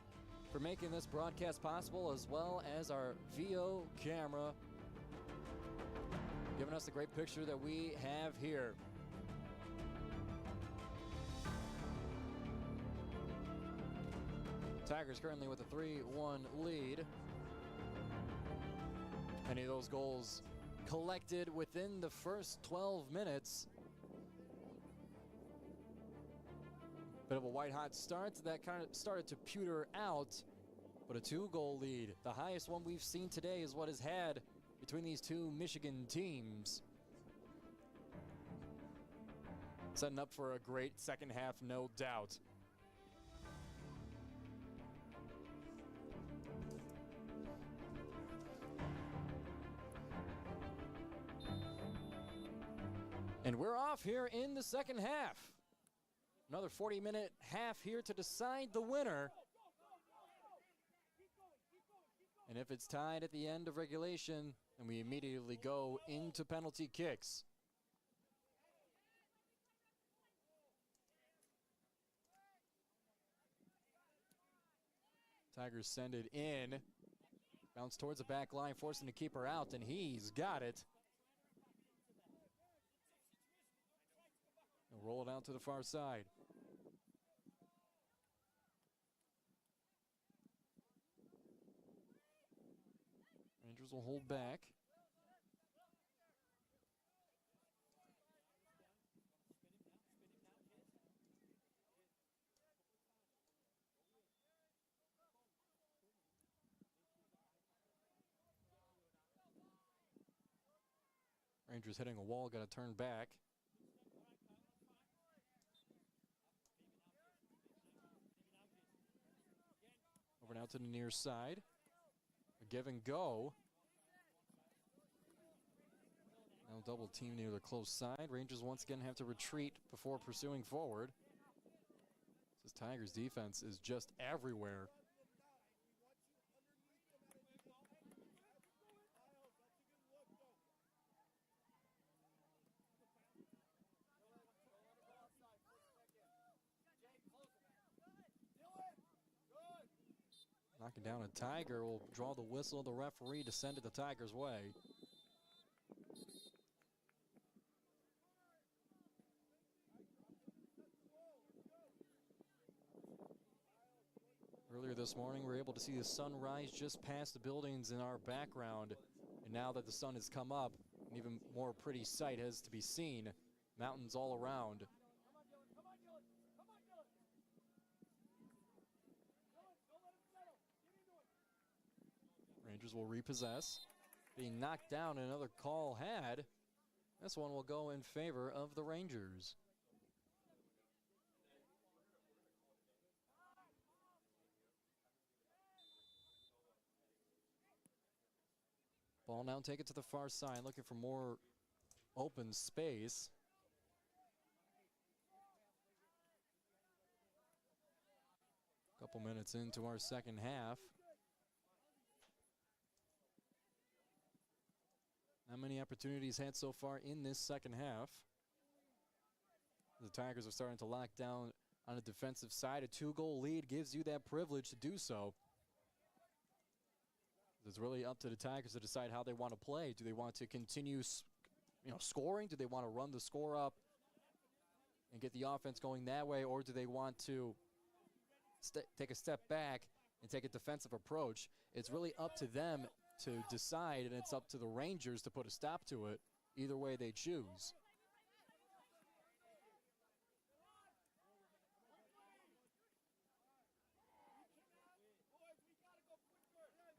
for making this broadcast possible, as well as our VO camera, giving us the great picture that we have here. Tigers currently with a 3-1 lead. Any of those goals collected within the first 12 minutes. Bit of a white-hot start that kind of started to pewter out, but a 2-goal lead. The highest one we've seen today is what is had between these two Michigan teams. Setting up for a great second half, no doubt. And we're off here in the second half. Another 40-minute half here to decide the winner. And if it's tied at the end of regulation, then we immediately go into penalty kicks. Tigers send it in. Bounce towards the back line, forcing the keeper out, and he's got it. They'll roll it out to the far side. Rangers will hold back. Rangers hitting a wall, got to turn back. Over now to the near side. A give and go. Now double team near the close side. Rangers once again have to retreat before pursuing forward. This Tigers defense is just everywhere. Knocking down a Tiger will draw the whistle of the referee to send it the Tigers' way. Earlier this morning, we were able to see the sun rise just past the buildings in our background. And now that the sun has come up, an even more pretty sight has to be seen. Mountains all around. Rangers will repossess. Being knocked down, another call had. This one will go in favor of the Rangers. Ball now take it to the far side, looking for more open space. Couple minutes into our second half. Not many opportunities had so far in this second half. The Tigers are starting to lock down on the defensive side. A 2-goal lead gives you that privilege to do so. It's really up to the Tigers to decide how they want to play. Do they want to continue, scoring? Do they want to run the score up and get the offense going that way? Or do they want to take a step back and take a defensive approach? It's really up to them to decide, and it's up to the Rangers to put a stop to it, either way they choose.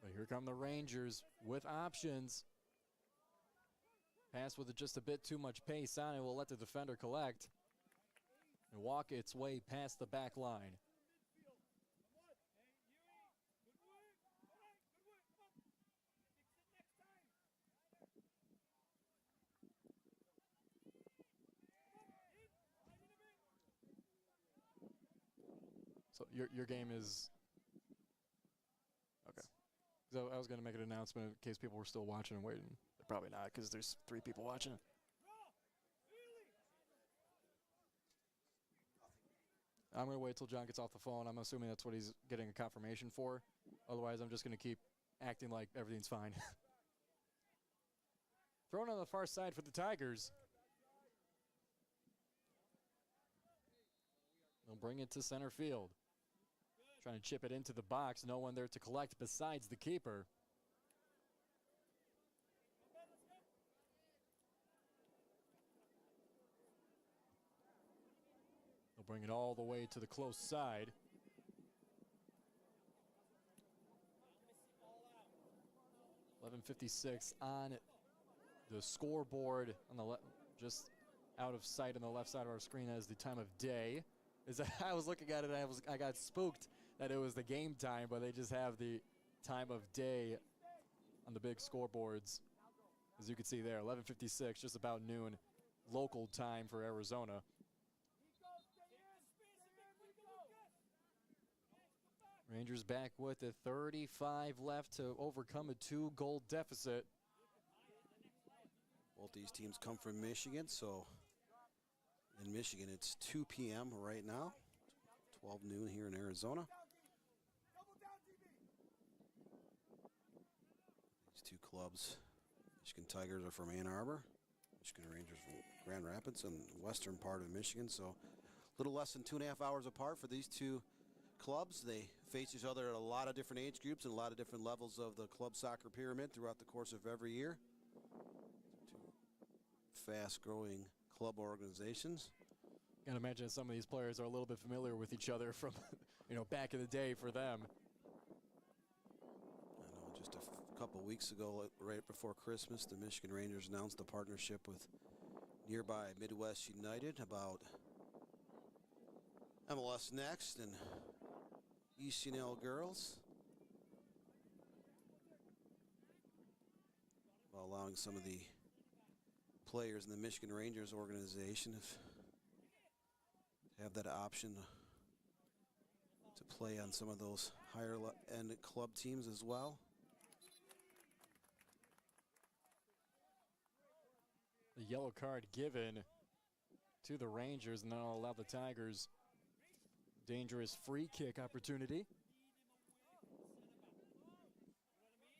But here come the Rangers with options. Pass with just a bit too much pace on it will let the defender collect and walk its way past the back line. So your game is okay. So I was going to make an announcement in case people were still watching and waiting. They're probably not, because there's 3 people watching. I'm going to wait till John gets off the phone. I'm assuming that's what he's getting a confirmation for. Otherwise, I'm just going to keep acting like everything's fine. Thrown on the far side for the Tigers. They'll bring it to center field. Trying to chip it into the box. No one there to collect besides the keeper. They'll bring it all the way to the close side. .11:56 on the scoreboard on the just out of sight on the left side of our screen as the time of day. I was looking at it and I got spooked that it was the game time, but they just have the time of day on the big scoreboards. As you can see there, 11:56, just about noon local time for Arizona. Rangers back with a 35 left to overcome a 2-goal deficit. Both these teams come from Michigan, so in Michigan it's 2 p.m. right now, 12 noon here in Arizona. These two clubs, Michigan Tigers are from Ann Arbor, Michigan Rangers from Grand Rapids and western part of Michigan, so a little less than 2.5 hours apart for these two clubs. They face each other at a lot of different age groups and a lot of different levels of the club soccer pyramid throughout the course of every year. Two fast-growing club organizations. I can imagine some of these players are a little bit familiar with each other from, back in the day for them. I know just a couple weeks ago, right before Christmas, the Michigan Rangers announced a partnership with nearby Midwest United about MLS Next and ECNL girls, while allowing some of the players in the Michigan Rangers organization have that option to play on some of those higher end club teams as well. The yellow card given to the Rangers, and then I'll allow the Tigers dangerous free kick opportunity.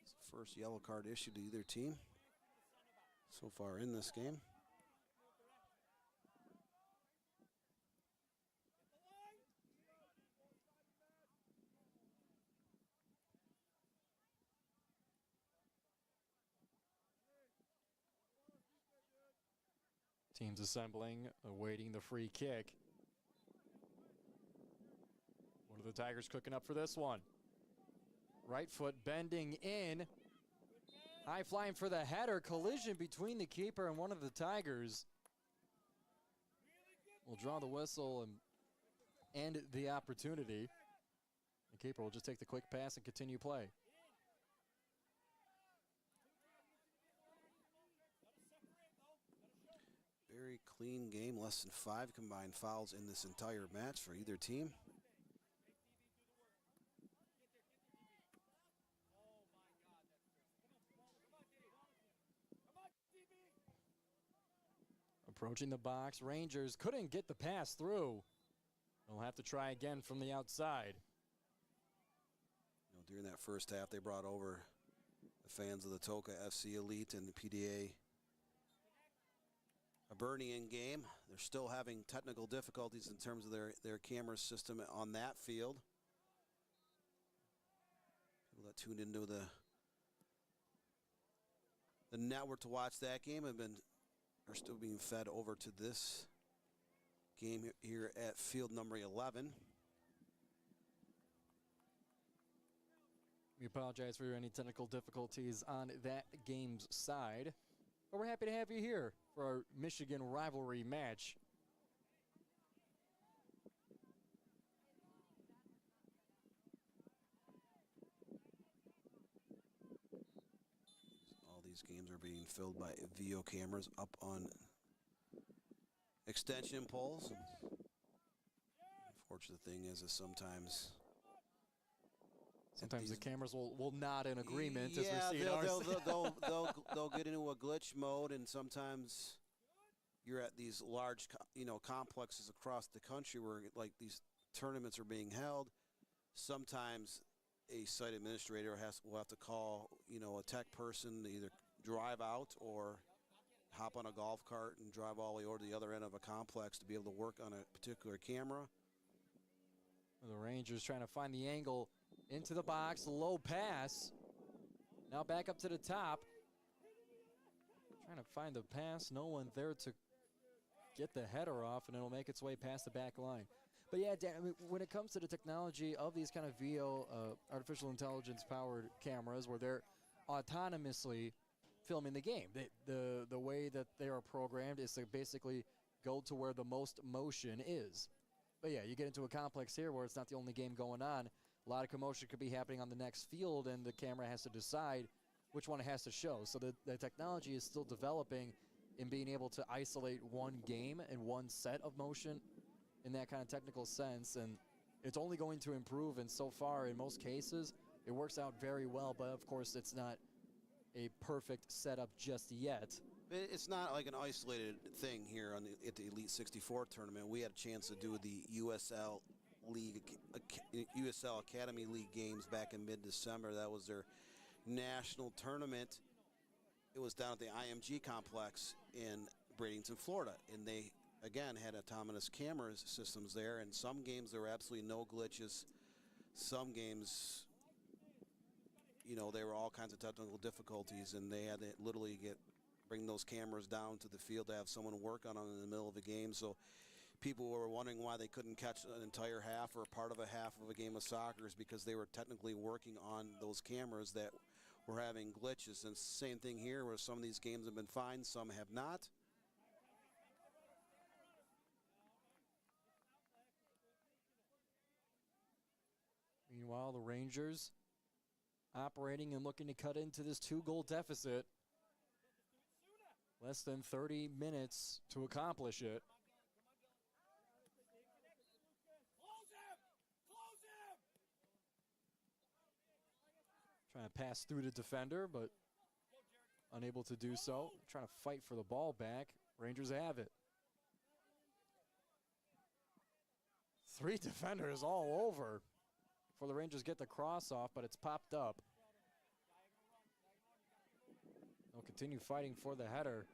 It's the first yellow card issued to either team so far in this game. Teams assembling, awaiting the free kick. What are the Tigers cooking up for this one? Right foot bending in. High flying for the header. Collision between the keeper and one of the Tigers. Will draw the whistle and end the opportunity. The keeper will just take the quick pass and continue play. Very clean game, less than 5 combined fouls in this entire match for either team. Approaching the box, Rangers couldn't get the pass through. They'll have to try again from the outside. During that first half, they brought over the fans of the TOCA FC Elite and the PDA HIBERNIAN game. They're still having technical difficulties in terms of their camera system on that field. People that tuned into the network to watch that game are still being fed over to this game here at field number 11. We apologize for any technical difficulties on that game's side, but we're happy to have you here for our Michigan rivalry match. All these games are being filled by VO cameras up on extension poles. Unfortunate thing is sometimes the cameras will nod in agreement as yeah, we see they'll get into a glitch mode, and sometimes you're at these large complexes across the country where like these tournaments are being held. Sometimes a site administrator will have to call a tech person to either drive out or hop on a golf cart and drive all the way over to the other end of a complex to be able to work on a particular camera. The Rangers trying to find the angle into the box, low pass. Now back up to the top. Trying to find the pass, no one there to get the header off, and it'll make its way past the back line. But yeah, Dan, I mean, when it comes to the technology of these kind of VO, artificial intelligence-powered cameras, where they're autonomously filming the game, the way that they are programmed is to basically go to where the most motion is. But yeah, you get into a complex here where it's not the only game going on. A lot of commotion could be happening on the next field, and the camera has to decide which one it has to show. So the technology is still developing in being able to isolate one game and one set of motion in that kind of technical sense, and it's only going to improve, and so far in most cases it works out very well, but of course it's not a perfect setup just yet. It's not like an isolated thing here at the Elite 64 tournament. We had a chance to do the USL Academy League games back in mid-December. That was their national tournament. It was down at the IMG complex in Bradenton, Florida, and they again had autonomous camera systems there. And some games there were absolutely no glitches. Some games, you know, there were all kinds of technical difficulties, and they had to literally bring those cameras down to the field to have someone work on them in the middle of a game. So people were wondering why they couldn't catch an entire half or part of a half of a game of soccer, is because they were technically working on those cameras that were having glitches. And same thing here, where some of these games have been fine, some have not. Meanwhile, the Rangers operating and looking to cut into this 2-goal deficit. Less than 30 minutes to accomplish it. Trying to pass through the defender, but unable to do so. Trying to fight for the ball back. Rangers have it. 3 defenders all over before the Rangers get the cross off, but it's popped up. They'll continue fighting for the header.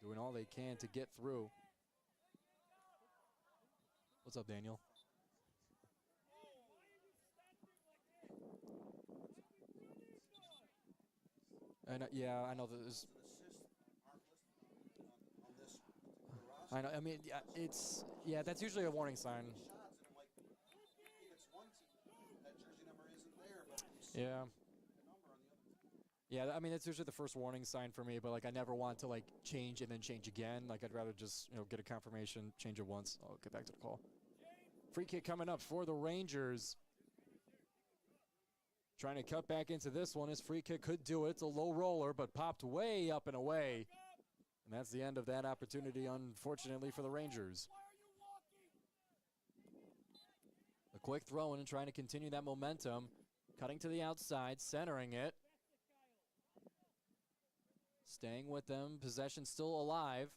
Doing all they can to get through. What's up, Daniel? Yeah, I know there's. I know. I mean, yeah, that's usually a warning sign. Yeah. Yeah, I mean, it's usually the first warning sign for me, but like I never want to like change and then change again. Like I'd rather just, you know, get a confirmation, change it once. I'll get back to the call. Free kick coming up for the Rangers. Trying to cut back into this one. His free kick could do it. It's a low roller, but popped way up and away. And that's the end of that opportunity, unfortunately, for the Rangers. A quick throw in and trying to continue that momentum. Cutting to the outside, centering it. Staying with them, possession still alive.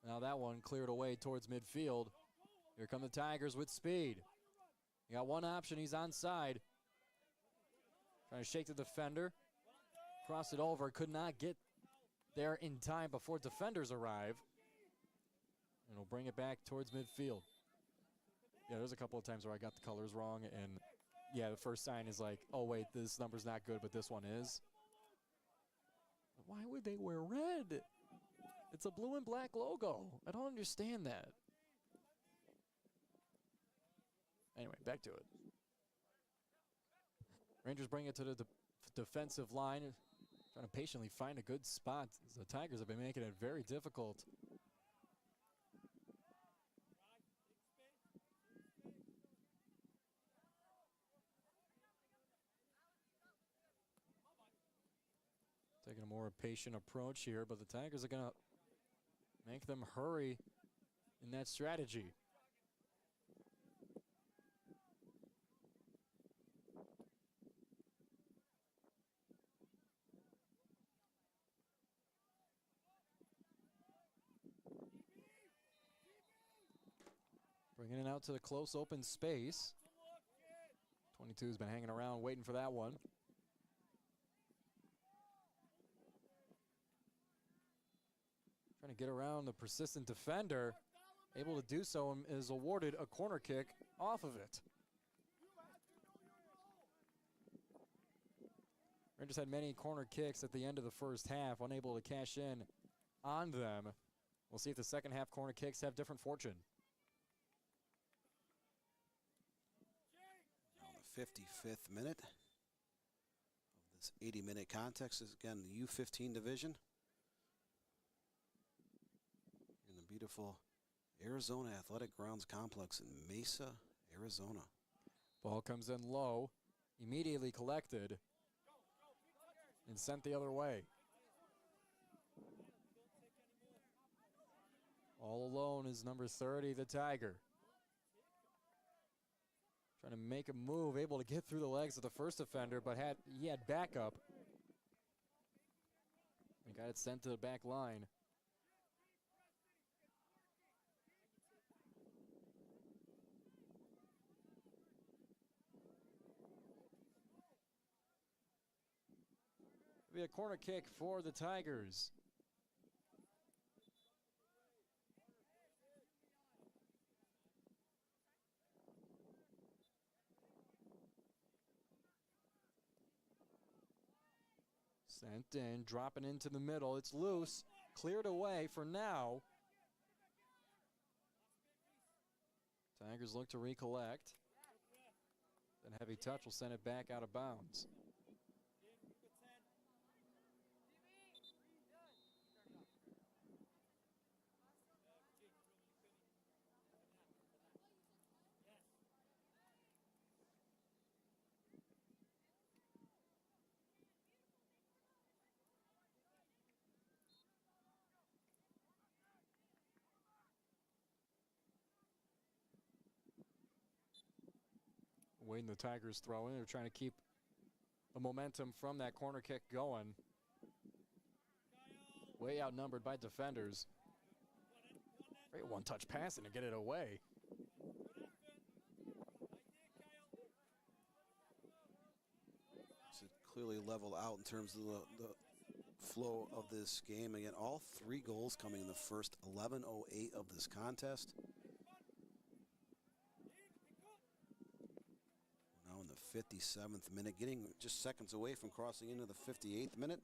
Now that one cleared away towards midfield. Here come the Tigers with speed. You got one option, he's onside. Trying to shake the defender. Cross it over, could not get there in time before defenders arrive. And we'll bring it back towards midfield. Yeah, there's a couple of times where I got the colors wrong, and yeah, the first sign is like, oh wait, this number's not good, but this one is. Why would they wear red? It's a blue and black logo. I don't understand that. Anyway, back to it. Rangers bring it to the defensive line, trying to patiently find a good spot. The Tigers have been making it very difficult. Taking a more patient approach here, but the Tigers are going to make them hurry in that strategy. Bringing it out to the close open space. 22's been hanging around waiting for that one. Trying to get around the persistent defender. Able to do so and is awarded a corner kick off of it. Rangers had many corner kicks at the end of the first half, unable to cash in on them. We'll see if the second half corner kicks have different fortune. Now the 55th minute of This 80-minute contest is, again, the U15 division. In the beautiful Arizona Athletic Grounds Complex in Mesa, Arizona. Ball comes in low, immediately collected, and sent the other way. All alone is number 30, the Tiger. Trying to make a move, able to get through the legs of the first offender, but he had backup. He got it sent to the back line. It'll be a corner kick for the Tigers. Sent in, dropping into the middle. It's loose, cleared away for now. Tigers look to recollect. Then heavy touch will send it back out of bounds. Waiting the Tigers throw in. They're trying to keep the momentum from that corner kick going. Way outnumbered by defenders. Great one-touch passing to get it away. It's clearly level out in terms of the flow of this game. Again, all 3 goals coming in the first 11:08 of this contest. Now in the 57th minute, getting just seconds away from crossing into the 58th minute.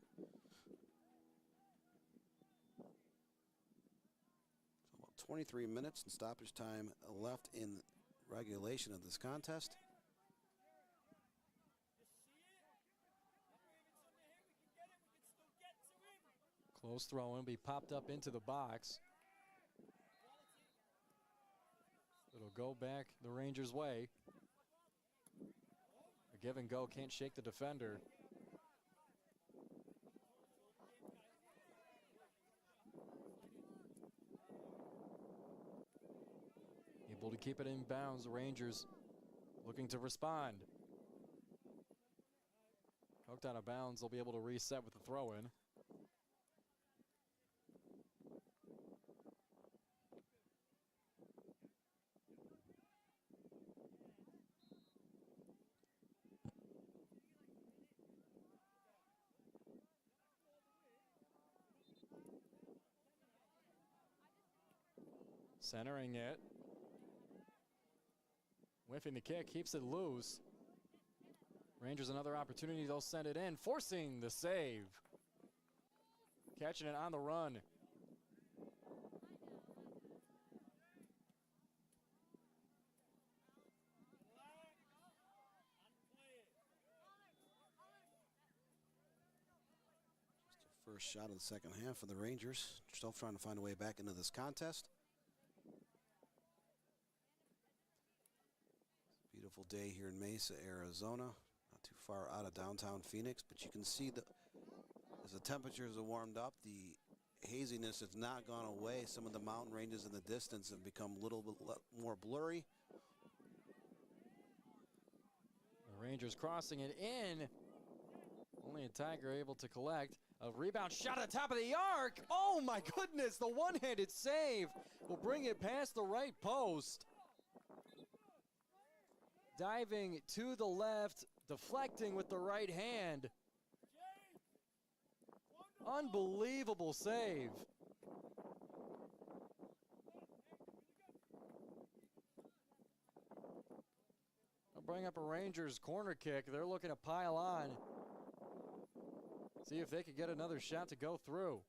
So about 23 minutes and stoppage time left in regulation of this contest. Close throw in, be popped up into the box. It'll go back the Rangers' way. A give and go, can't shake the defender. Able to keep it in bounds, the Rangers looking to respond. Hooked out of bounds, they'll be able to reset with the throw in. Centering it. Whiffing the kick, keeps it loose. Rangers another opportunity, they'll send it in, forcing the save. Catching it on the run. First shot of the second half for the Rangers. Still trying to find a way back into this contest. Beautiful day here in Mesa, Arizona. Not too far out of downtown Phoenix, but you can see that as the temperatures have warmed up, the haziness has not gone away. Some of the mountain ranges in the distance have become a little bit more blurry. The Rangers crossing it in. Only a Tiger able to collect. A rebound shot at the top of the arc. Oh my goodness, the one-handed save will bring it past the right post. Diving to the left, deflecting with the right hand. Unbelievable save. I'll bring up a Rangers corner kick. They're looking to pile on. See if they could get another shot to go through.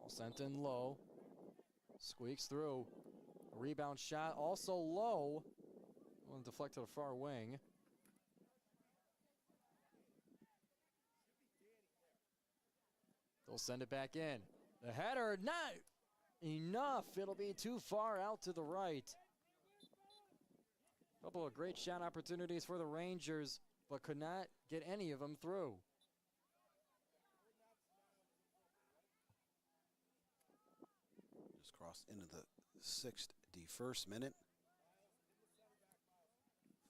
All sent in low. Squeaks through. A rebound shot also low. One deflect to the far wing. They'll send it back in. The header, not enough. It'll be too far out to the right. Couple of great shot opportunities for the Rangers, but could not get any of them through. Just crossed into the 61st minute.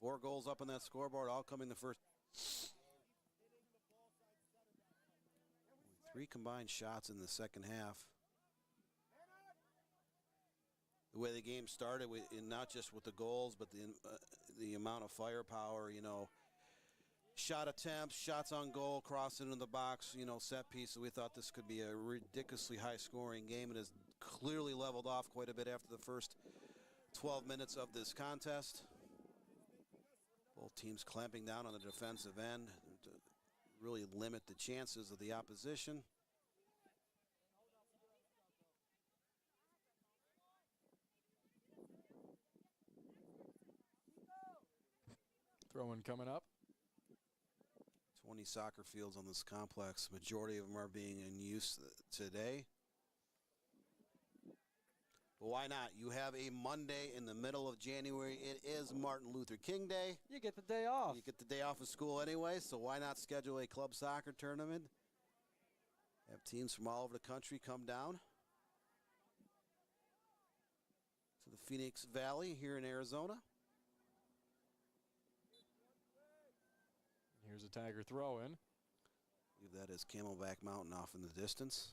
4 goals up on that scoreboard, all coming the first. 3 combined shots in the second half. The way the game started, not just with the goals, but the amount of firepower, you know, shot attempts, shots on goal, crossing into the box, you know, set pieces. We thought this could be a ridiculously high-scoring game. It has clearly leveled off quite a bit after the first 12 minutes of this contest. Both teams clamping down on the defensive end to really limit the chances of the opposition. Throw-in coming up. 20 soccer fields on this complex. Majority of them are being in use today. But why not? You have a Monday in the middle of January. It is Martin Luther King Day. You get the day off. You get the day off of school anyway, so why not schedule a club soccer tournament? Have teams from all over the country come down to the Phoenix Valley here in Arizona. Here's a Tiger throw-in. I believe that is Camelback Mountain off in the distance.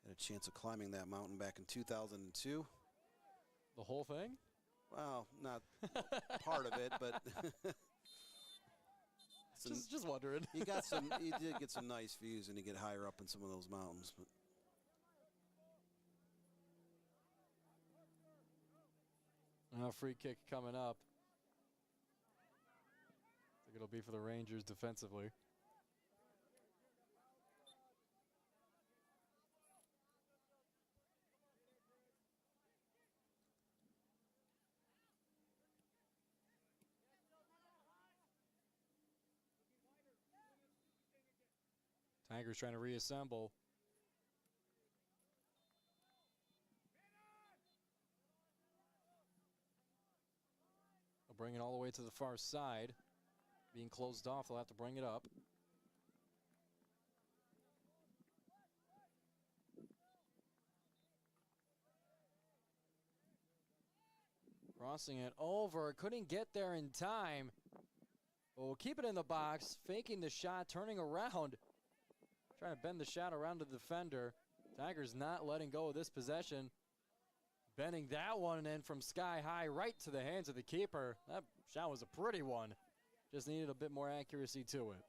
Had a chance of climbing that mountain back in 2002. The whole thing? Well, not part of it, but just wondering. You did get some nice views, and you get higher up in some of those mountains. But Free kick coming up. I think it'll be for the Rangers defensively. Tigers trying to reassemble. They'll bring it all the way to the far side. Being closed off, they'll have to bring it up. Crossing it over, couldn't get there in time. But we'll keep it in the box, faking the shot, turning around. Trying to bend the shot around the defender. Tigers not letting go of this possession. Bending that one in from sky high right to the hands of the keeper. That shot was a pretty one. Just needed a bit more accuracy to it.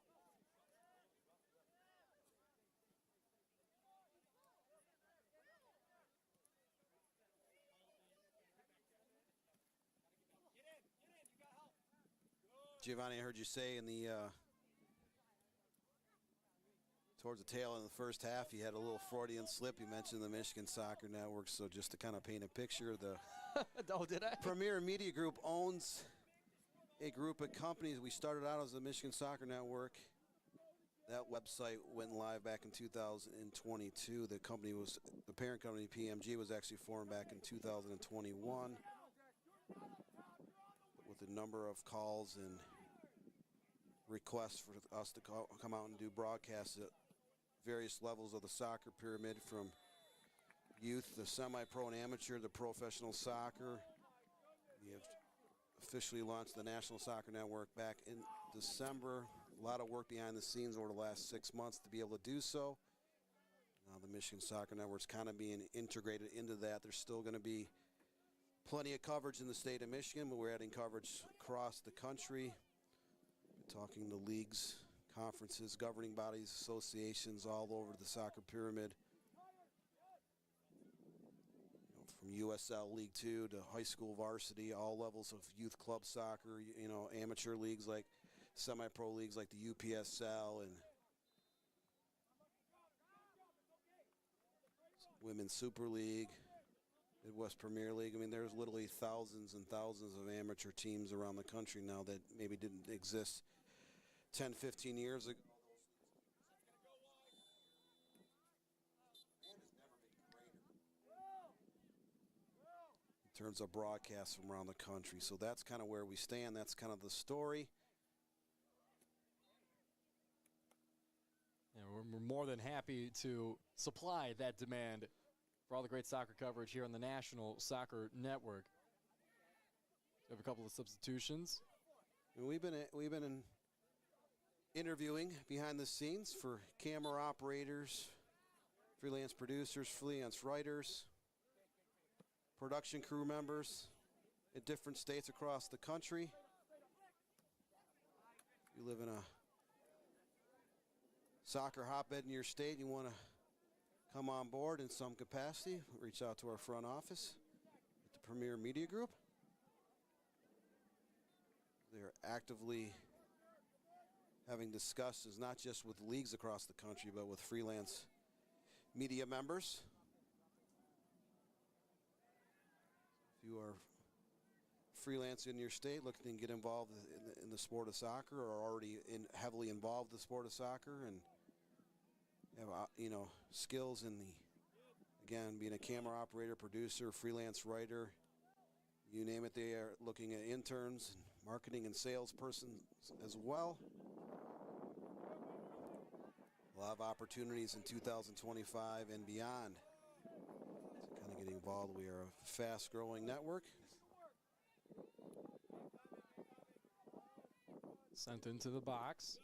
Giovanni, I heard you say in the towards the tail end of the first half, you had a little Freudian slip. You mentioned the Michigan Soccer Network, so just to kind of paint a picture, the oh, did I? Premier Media Group owns a group of companies. We started out as the Michigan Soccer Network. That website went live back in 2022. The parent company, PMG, was actually formed back in 2021 with a number of calls and requests for us to come out and do broadcasts at various levels of the soccer pyramid, from youth, the semi-pro and amateur, the professional soccer. We have officially launched the National Soccer Network back in December. A lot of work behind the scenes over the last 6 months to be able to do so. Now the Michigan Soccer Network's kind of being integrated into that. There's still going to be plenty of coverage in the state of Michigan, but we're adding coverage across the country. We're talking to leagues, conferences, governing bodies, associations all over the soccer pyramid. From USL League 2 to high school varsity, all levels of youth club soccer, amateur leagues like semi-pro leagues like the UPSL, and Women's Super League, Midwest Premier League. I mean, there's literally thousands and thousands of amateur teams around the country now that maybe didn't exist 10, 15 years ago. In terms of broadcasts from around the country. So that's kind of where we stand. That's kind of the story. And we're more than happy to supply that demand for all the great soccer coverage here on the National Soccer Network. We have a couple of substitutions. And we've been interviewing behind the scenes for camera operators, freelance producers, freelance writers, production crew members in different states across the country. You live in a soccer hotbed in your state and you want to come on board in some capacity, reach out to our front office at the Premier Media Group. They're actively having discussions not just with leagues across the country, but with freelance media members. If you are freelance in your state looking to get involved in the sport of soccer, or already heavily involved in the sport of soccer, and have skills in again being a camera operator, producer, freelance writer, you name it, they are looking at interns and marketing and sales persons as well. We'll have opportunities in 2025 and beyond to kind of get involved. We are a fast-growing network. Sent into the box.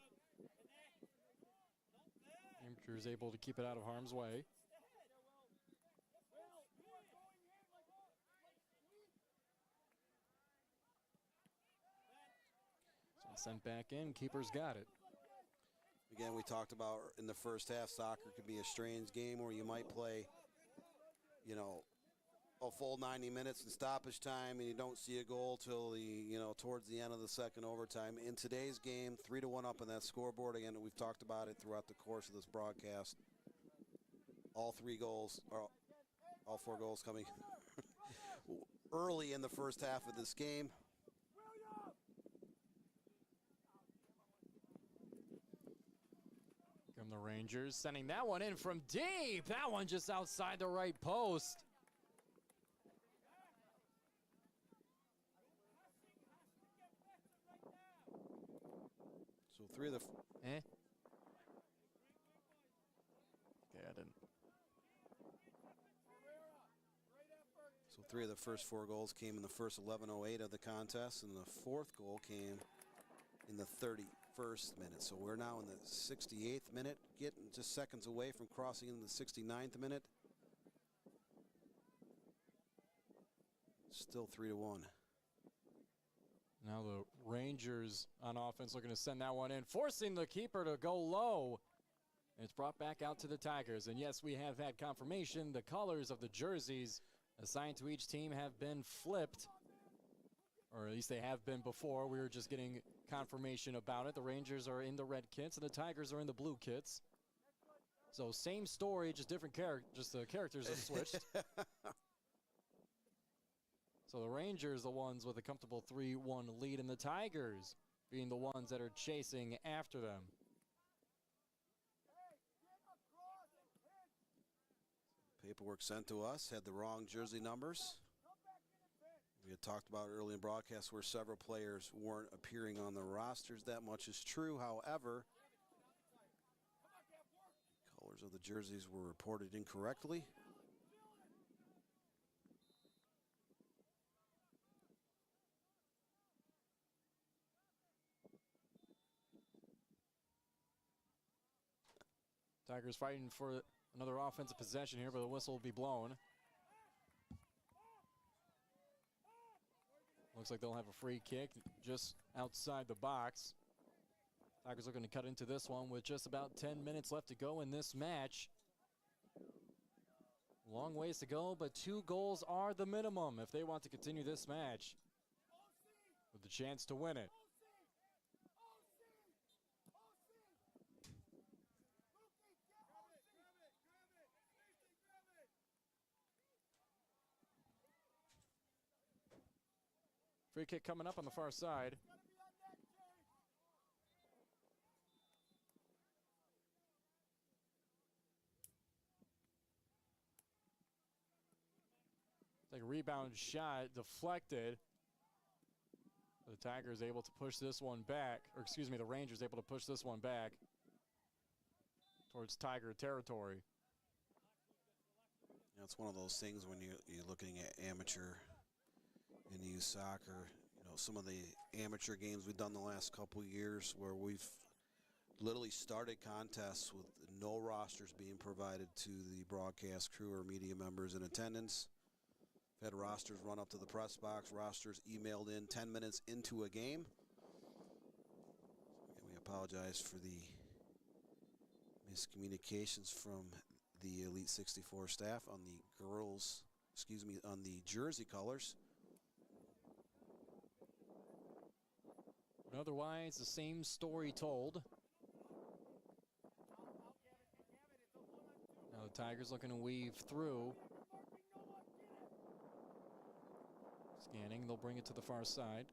Amateur is able to keep it out of harm's way. So sent back in, keeper's got it. Again, we talked about in the first half, soccer could be a strange game where you might play, a full 90 minutes in stoppage time and you don't see a goal till towards the end of the second overtime. In today's game, 3-1 up on that scoreboard. Again, we've talked about it throughout the course of this broadcast. All four goals coming early in the first half of this game. Come the Rangers, sending that one in from deep. That one just outside the right post. So three of the... Okay, I didn't. So three of the first four goals came in the first 11:08 of the contest, and the fourth goal came in the 31st minute. So we're now in the 68th minute, getting just seconds away from crossing into the 69th minute. Still 3-1. Now the Rangers on offense looking to send that one in, forcing the keeper to go low. It's brought back out to the Tigers. And yes, we have had confirmation. The colors of the jerseys assigned to each team have been flipped, or at least they have been before. We were just getting confirmation about it. The Rangers are in the red kits and the Tigers are in the blue kits. So same story, just different characters. Just the characters are switched. So the Rangers, the ones with a comfortable 3-1 lead, and the Tigers being the ones that are chasing after them. Paperwork sent to us had the wrong jersey numbers. We had talked about early in broadcast where several players weren't appearing on the rosters. That much is true. However, the colors of the jerseys were reported incorrectly. Tigers fighting for another offensive possession here, but the whistle will be blown. Looks like they'll have a free kick just outside the box. Tigers looking to cut into this one with just about 10 minutes left to go in this match. Long ways to go, but 2 goals are the minimum if they want to continue this match with the chance to win it. Free kick coming up on the far side. Like a rebound shot, deflected. The Tigers able to push this one back, or excuse me, the Rangers able to push this one back towards Tiger territory. You know, it's one of those things when you're looking at amateur and youth soccer. You know, some of the amateur games we've done the last couple years where we've literally started contests with no rosters being provided to the broadcast crew or media members in attendance. We've had rosters run up to the press box, rosters emailed in 10 minutes into a game. And we apologize for the miscommunications from the Elite 64 staff on the girls, excuse me, on the jersey colors. But otherwise, the same story told. Now the Tigers looking to weave through. Scanning, they'll bring it to the far side.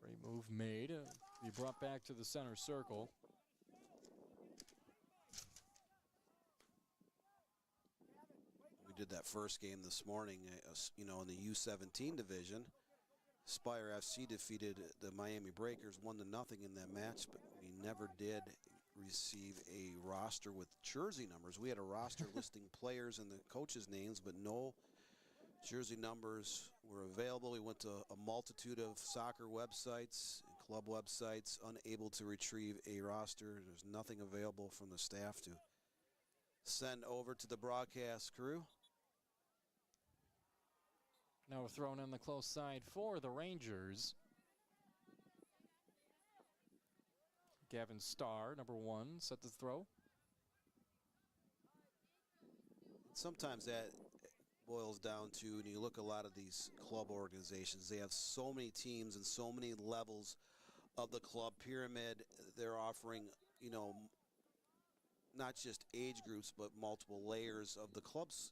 Great move made. Be brought back to the center circle. We did that first game this morning, you know, in the U17 division. Spire FC defeated the Miami Breakers 1-0 in that match, but we never did receive a roster with jersey numbers. We had a roster listing players and the coaches' names, but no jersey numbers were available. We went to a multitude of soccer websites and club websites, unable to retrieve a roster. There's nothing available from the staff to send over to the broadcast crew. Now we're throwing in the close side for the Rangers. Gavin Starr, number 1, set the throw. Sometimes that boils down to, and you look at a lot of these club organizations, they have so many teams and so many levels of the club pyramid. They're offering, you know, not just age groups, but multiple layers of the club's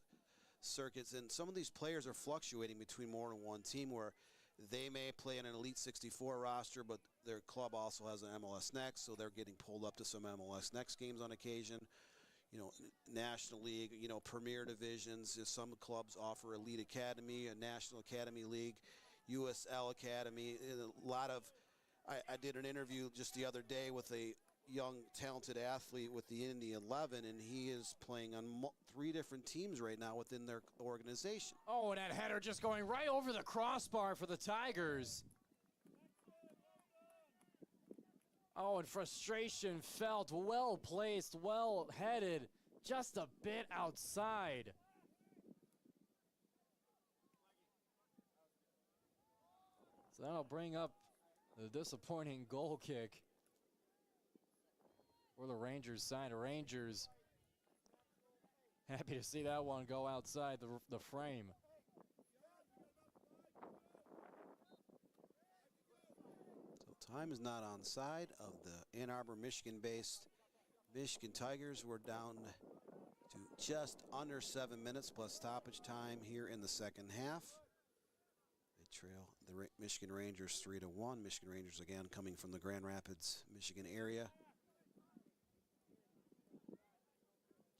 circuits, and some of these players are fluctuating between more than one team, where they may play in an Elite 64 roster, but their club also has an MLS Next, so they're getting pulled up to some MLS Next games on occasion. You know, National League, you know, Premier Divisions. Some clubs offer Elite Academy, a National Academy League, USL Academy. A lot of, I did an interview just the other day with a young talented athlete with the Indy 11, and he is playing on 3 different teams right now within their organization. Oh, and that header just going right over the crossbar for the Tigers. Oh, and frustration felt, well placed, well headed, just a bit outside. So that'll bring up the disappointing goal kick for the Rangers side. The Rangers happy to see that one go outside the frame. So time is not on side of the Ann Arbor, Michigan-based Michigan Tigers. We're down to just under 7 minutes plus stoppage time here in the second half. They trail the Michigan Rangers 3-1. Michigan Rangers again coming from the Grand Rapids, Michigan area.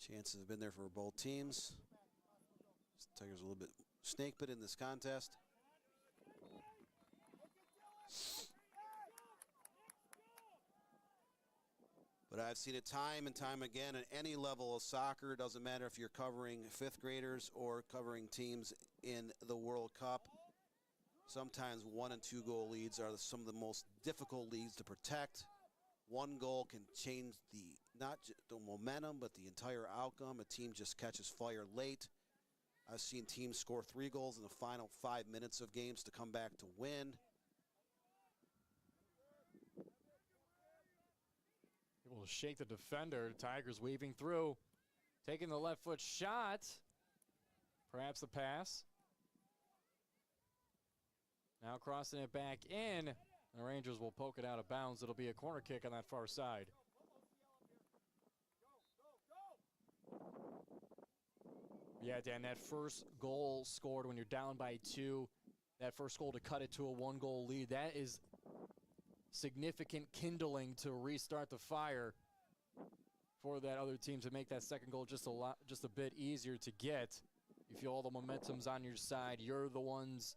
Chances have been there for both teams. Tigers a little bit snake bit in this contest. But I've seen it time and time again at any level of soccer. It doesn't matter if you're covering 5th graders or covering teams in the World Cup. Sometimes 1 and 2 goal leads are some of the most difficult leads to protect. One goal can change not the momentum, but the entire outcome. A team just catches fire late. I've seen teams score 3 goals in the final 5 minutes of games to come back to win. Able to shake the defender. Tigers weaving through. Taking the left foot shot. Perhaps the pass. Now crossing it back in. The Rangers will poke it out of bounds. It'll be a corner kick on that far side. Yeah, Dan, that first goal scored when you're down by 2, that first goal to cut it to a 1-goal lead, that is significant kindling to restart the fire for that other team to make that second goal just a bit easier to get. You feel all the momentum's on your side. You're the ones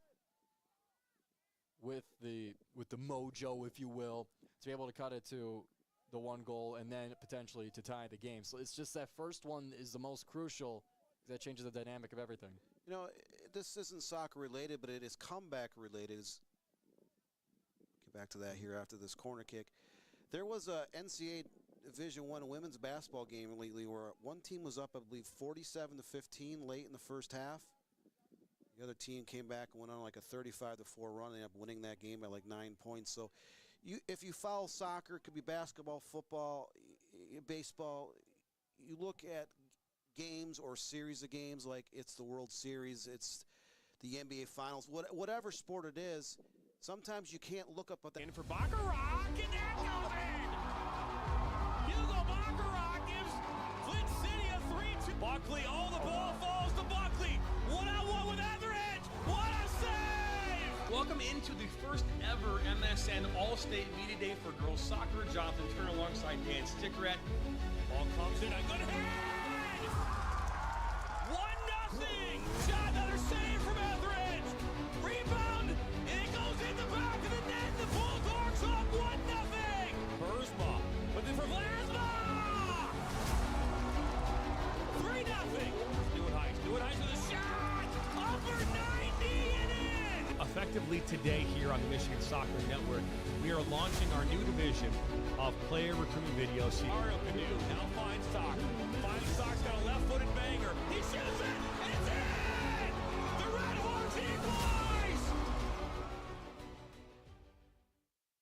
with the mojo, if you will, to be able to cut it to the 1 goal and then potentially to tie the game. So it's just that first one is the most crucial. That changes the dynamic of everything. You know, this isn't soccer related, but it is comeback related. Get back to that here after this corner kick. There was a NCAA Division I women's basketball game lately where one team was up, I believe, 47-15 late in the first half. The other team came back and went on like a 35-4 run and ended up winning that game by like 9 points. So if you follow soccer, it could be basketball, football, baseball, you look at games or series of games like it's the World Series, it's the NBA Finals, whatever sport it is, sometimes you can't look up at the... In for Baccarat, and that goes in! Hugo Baccarat gives Flint City a 3-2. Buckley, the ball falls to Buckley. 1-on-1 with Etheridge. What a save! Welcome into the first ever MSN All-State Media Day for Girls Soccer. Jonathan Turner alongside Dan Stickerat. Ball comes in, a good head! 1-0! Shot, another save from Etheridge! Rebound, and it goes in the back of the net. The Bulldogs up 1-0! Burzma, but then for Vlasma! 3-0! Stewart Heiss with a shot! Upper 90 and in! Effectively today here on the Michigan Soccer Network, we are launching our new division of player recruitment videos. Mario Canoe now